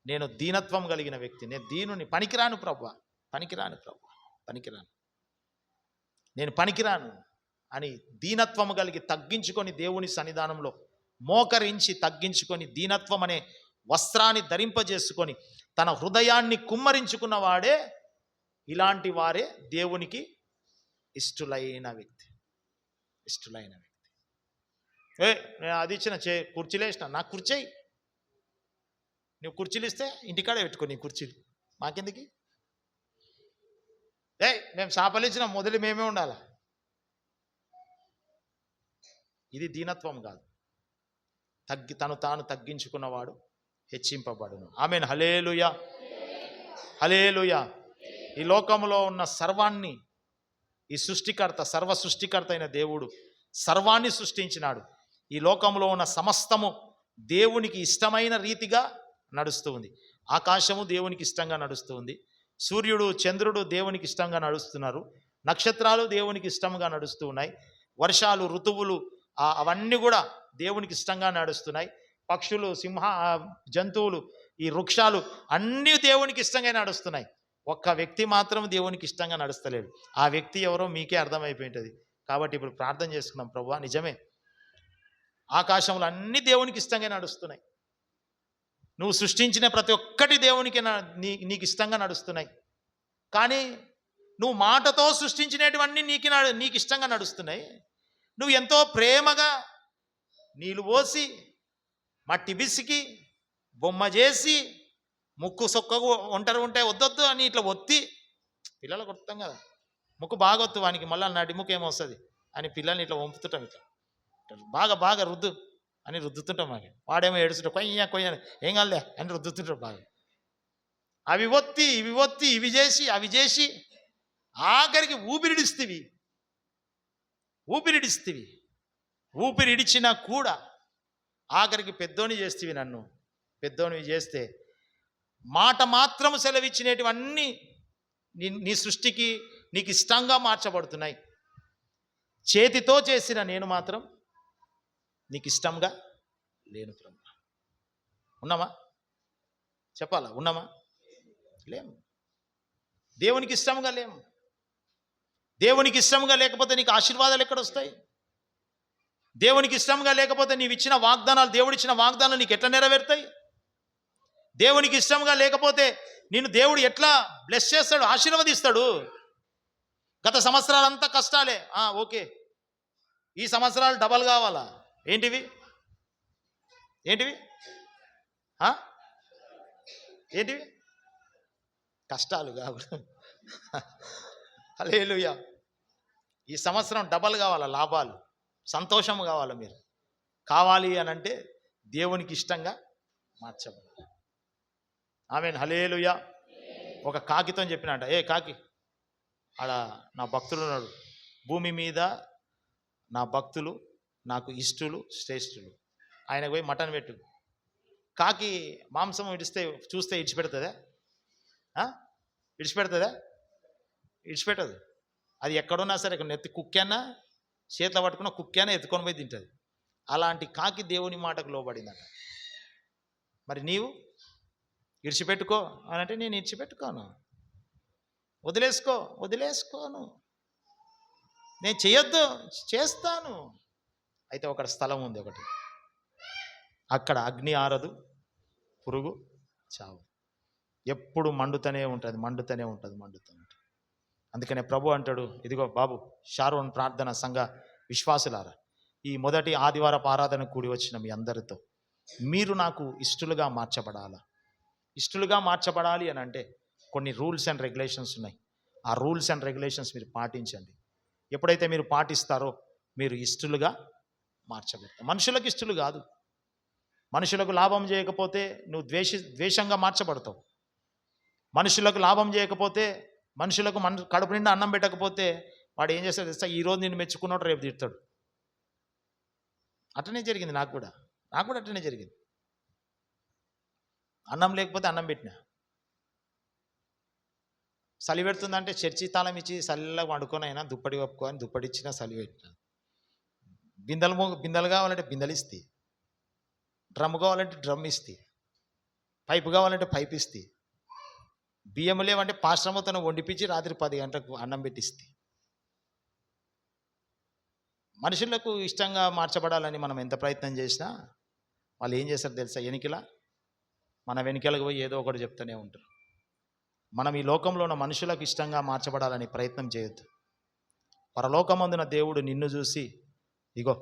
నేను దీనత్వం కలిగిన వ్యక్తి, నేను దీనుని, పనికిరాను ప్రభువా, పనికిరాను ప్రభువా, పనికిరాను, నేను పనికిరాను అని దీనత్వము కలిగి తగ్గించుకొని దేవుని సన్నిధానంలో మోకరించి తగ్గించుకొని దీనత్వం అనే వస్త్రాన్ని ధరింపజేసుకొని తన హృదయాన్ని కుమ్మరించుకున్న వాడే, ఇలాంటి వారే దేవునికి ఇష్టలైన వ్యక్తి. ఇష్టలైన వ్యక్తి. నేను అది ఇచ్చిన కుర్చీలు వేసిన, నాకు కుర్చీ, నువ్వు కుర్చీలు ఇస్తే ఇంటికాడే పెట్టుకో నీ కుర్చీలు, మాకెందుకు? మేము చేపలు ఇచ్చిన మొదలు మేమే ఉండాలా? ఇది దీనత్వం కాదు. తను తాను తగ్గించుకున్నవాడు హెచ్చింపబడును. ఆమేన్. హల్లెలూయా, హల్లెలూయా. ఈ లోకంలో ఉన్న సర్వాన్ని ఈ సృష్టికర్త, సర్వ సృష్టికర్త అయిన దేవుడు సర్వాన్ని సృష్టించినాడు. ఈ లోకంలో ఉన్న సమస్తము దేవునికి ఇష్టమైన రీతిగా నడుస్తూ ఉంది. ఆకాశము దేవునికి ఇష్టంగా నడుస్తూ ఉంది. సూర్యుడు, చంద్రుడు దేవునికి ఇష్టంగా నడుస్తున్నారు. నక్షత్రాలు దేవునికి ఇష్టంగా నడుస్తూ ఉన్నాయి. వర్షాలు, ఋతువులు అవన్నీ కూడా దేవునికి ఇష్టంగా నడుస్తున్నాయి. పక్షులు, జంతువులు, ఈ వృక్షాలు అన్నీ దేవునికి ఇష్టంగా నడుస్తున్నాయి. ఒక్క వ్యక్తి మాత్రం దేవునికి ఇష్టంగా నడుస్తలేడు. ఆ వ్యక్తి ఎవరో మీకే అర్థమైపోయింటుంది. కాబట్టి ఇప్పుడు ప్రార్థన చేసుకున్నాం. ప్రభువా నిజమే, ఆకాశంలో అన్ని దేవునికి ఇష్టంగా నడుస్తున్నాయి. నువ్వు సృష్టించిన ప్రతి ఒక్కటి దేవునికి నీకు ఇష్టంగా నడుస్తున్నాయి. కానీ నువ్వు మాటతో సృష్టించినటువన్నీ నీకు ఇష్టంగా నడుస్తున్నాయి. నువ్వు ఎంతో ప్రేమగా నీళ్ళు పోసి, మట్టి బిసికి, బొమ్మ చేసి, ముక్కు సొక్కకు ఒంటరి ఉంటే వద్దొద్దు అని ఇట్లా ఒత్తి, పిల్లలకు వస్తాం కదా, ముక్కు బాగా ఒత్తు వానికి, మళ్ళీ నడి ముక్కు ఏమొస్తుంది అని పిల్లల్ని ఇట్లా వంపుతుంటాం. ఇట్లా బాగా బాగా రుద్దు అని రుద్దుతుంటాం. మాకు వాడేమో ఏడుస్తుంటాం, కొయ్య ఏం కాలే అని రుద్దుతుంటాం బాగా. అవి ఒత్తి, ఇవి ఒత్తి, ఇవి చేసి, అవి చేసి ఆఖరికి ఊపిరిడిస్తీవి. ఊపిరిడిచినా కూడా ఆఖరికి పెద్దోని చేస్తీవి. నన్ను పెద్దోనివి చేస్తే మాట మాత్రము సెలవిచ్చినటువన్నీ నీ సృష్టికి నీకు ఇష్టంగా మార్చబడుతున్నాయి. చేతితో చేసిన నేను మాత్రం నీకు ఇష్టంగా లేను ప్రభు. ఉన్నామా? చెప్పాలా? ఉన్నామా? లేము. దేవునికి ఇష్టంగా లేము. దేవునికి ఇష్టంగా లేకపోతే నీకు ఆశీర్వాదాలు ఎక్కడ వస్తాయి? దేవునికి ఇష్టంగా లేకపోతే నీవు ఇచ్చిన వాగ్దానాలు, దేవుడిచ్చిన వాగ్దానాలు నీకు ఎట్లా నెరవేరుతాయి? దేవునికి ఇష్టంగా లేకపోతే నిన్ను దేవుడు ఎట్లా బ్లెస్ చేస్తాడు, ఆశీర్వదిస్తాడు? గత సంవత్సరాలంతా కష్టాలే, ఓకే, ఈ సంవత్సరాలు డబల్ కావాలా? ఏంటివి? కష్టాలు కాదు. హల్లెలూయా. ఈ సంవత్సరం డబల్ కావాలా? లాభాలు, సంతోషం కావాలా? మీరు కావాలి అని అంటే దేవునికి ఇష్టంగా మార్చబడాలి. ఆమేన్. హల్లెలూయా. ఒక కాకితో చెప్పినట్ట, కాకి, ఆడ నా భక్తులు ఉన్నాడు, భూమి మీద నా భక్తులు నాకు ఇష్టులు శ్రేష్ఠులు, ఆయనకు పోయి మటన్ పెట్టు. కాకి మాంసం చూస్తే ఇడిచిపెడుతుందా? ఇడిచిపెట్టదు. అది ఎక్కడున్నా సరే, నెత్తి కుక్కన్నా చేతిలో పట్టుకున్న కుక్కన్నా ఎత్తుకొని పోయి తింటుంది. అలాంటి కాకి దేవుని మాటకు లోబడిందట. మరి నీవు ఇడిచిపెట్టుకో అని అంటే నేను ఇడిచిపెట్టుకోను, వదిలేసుకోను, నేను చేయొద్దు, చేస్తాను. అయితే ఒక స్థలం ఉంది ఒకటి, అక్కడ అగ్ని ఆరదు, పురుగు చావు, ఎప్పుడు మండుతూనే ఉంటుంది. అందుకనే ప్రభు అంటాడు, ఇదిగో బాబు, షారోన్ ప్రార్థన సంఘ విశ్వాసులారా, ఈ మొదటి ఆదివారపు ఆరాధన కూడి వచ్చిన మీ అందరితో మీరు నాకు ఇష్టలుగా మార్చబడాలా. ఇష్టలుగా మార్చబడాలి అని అంటే కొన్ని రూల్స్ అండ్ రెగ్యులేషన్స్ ఉన్నాయి. ఆ రూల్స్ అండ్ రెగ్యులేషన్స్ మీరు పాటించండి. ఎప్పుడైతే మీరు పాటిస్తారో మీరు ఇష్టలుగా మార్చబడతారు. మనుషులకు ఇష్టలు కాదు. మనుషులకు లాభం చేయకపోతే నువ్వు ద్వేషంగా మార్చబడతావు. మనుషులకు లాభం చేయకపోతే, మనుషులకు కడుపు నిండా అన్నం పెట్టకపోతే వాడు ఏం చేస్తాడు తెలుసా? ఈరోజు నేను మెచ్చుకున్నాడు, రేపు తిడతాడు. అట్లనే జరిగింది నాకు కూడా అట్లనే జరిగింది. అన్నం లేకపోతే అన్నం పెట్టినా, చలి పెడుతుందంటే చర్చి తాళం ఇచ్చి చలిలో వండుకొని అయినా దుప్పటి కప్పుకొని దుప్పటి ఇచ్చినా చలి పెట్టినా. బిందెలు కావాలంటే బిందెలు ఇస్తే డ్రమ్ కావాలంటే డ్రమ్ ఇస్తే, పైపు కావాలంటే పైపు ఇస్తే, బియ్యం లేవంటే పాశ్రమతను వండిపించి రాత్రి 10 గంటలకు అన్నం పెట్టిస్తే. మనుషులకు ఇష్టంగా మార్చబడాలని మనం ఎంత ప్రయత్నం చేసినా వాళ్ళు ఏం చేస్తారు తెలుసా? ఎనికిలా మన వెనుకలకు పోయి ఏదో ఒకటి చెప్తూనే ఉంటారు. మనం ఈ లోకంలో ఉన్న మనుషులకు ఇష్టంగా మార్చబడాలని ప్రయత్నం చేయొద్దు. పరలోకమందున దేవుడు నిన్ను చూసి, ఇగో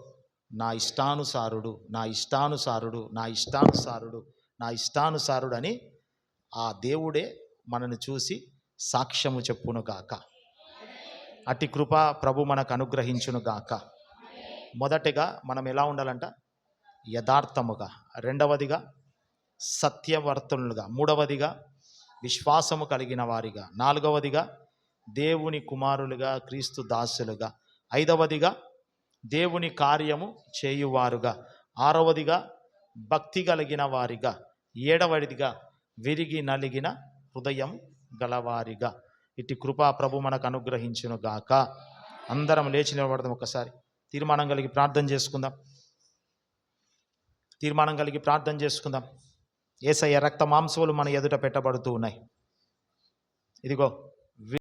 నా ఇష్టానుసారుడు, నా ఇష్టానుసారుడు, నా ఇష్టానుసారుడు, నా ఇష్టానుసారుడు అని ఆ దేవుడే మనను చూసి సాక్ష్యము చెప్పును గాక. అట్టి కృప ప్రభు మనకు అనుగ్రహించును గాక. మొదటిగా మనం ఎలా ఉండాలంట? యథార్థముగా. రెండవదిగా సత్యవర్తనులుగా. మూడవదిగా విశ్వాసము కలిగిన వారిగా. నాలుగవదిగా దేవుని కుమారులుగా, క్రీస్తు దాసులుగా. ఐదవదిగా దేవుని కార్యము చేయువారుగా. ఆరవదిగా భక్తి కలిగిన వారిగా. ఏడవదిగా విరిగి నలిగిన హృదయం గలవారిగా. ఇట్టి కృపా ప్రభు మనకు అనుగ్రహించును గాక. అందరం లేచి నిలబడదాం. ఒకసారి తీర్మానం కలిగి ప్రార్థన చేసుకుందాం. తీర్మానం కలిగి ప్రార్థన చేసుకుందాం. యేసయ్య రక్త మాంసములు మన ఎదుట పెట్టబడుతూ ఉన్నాయి. ఇదిగో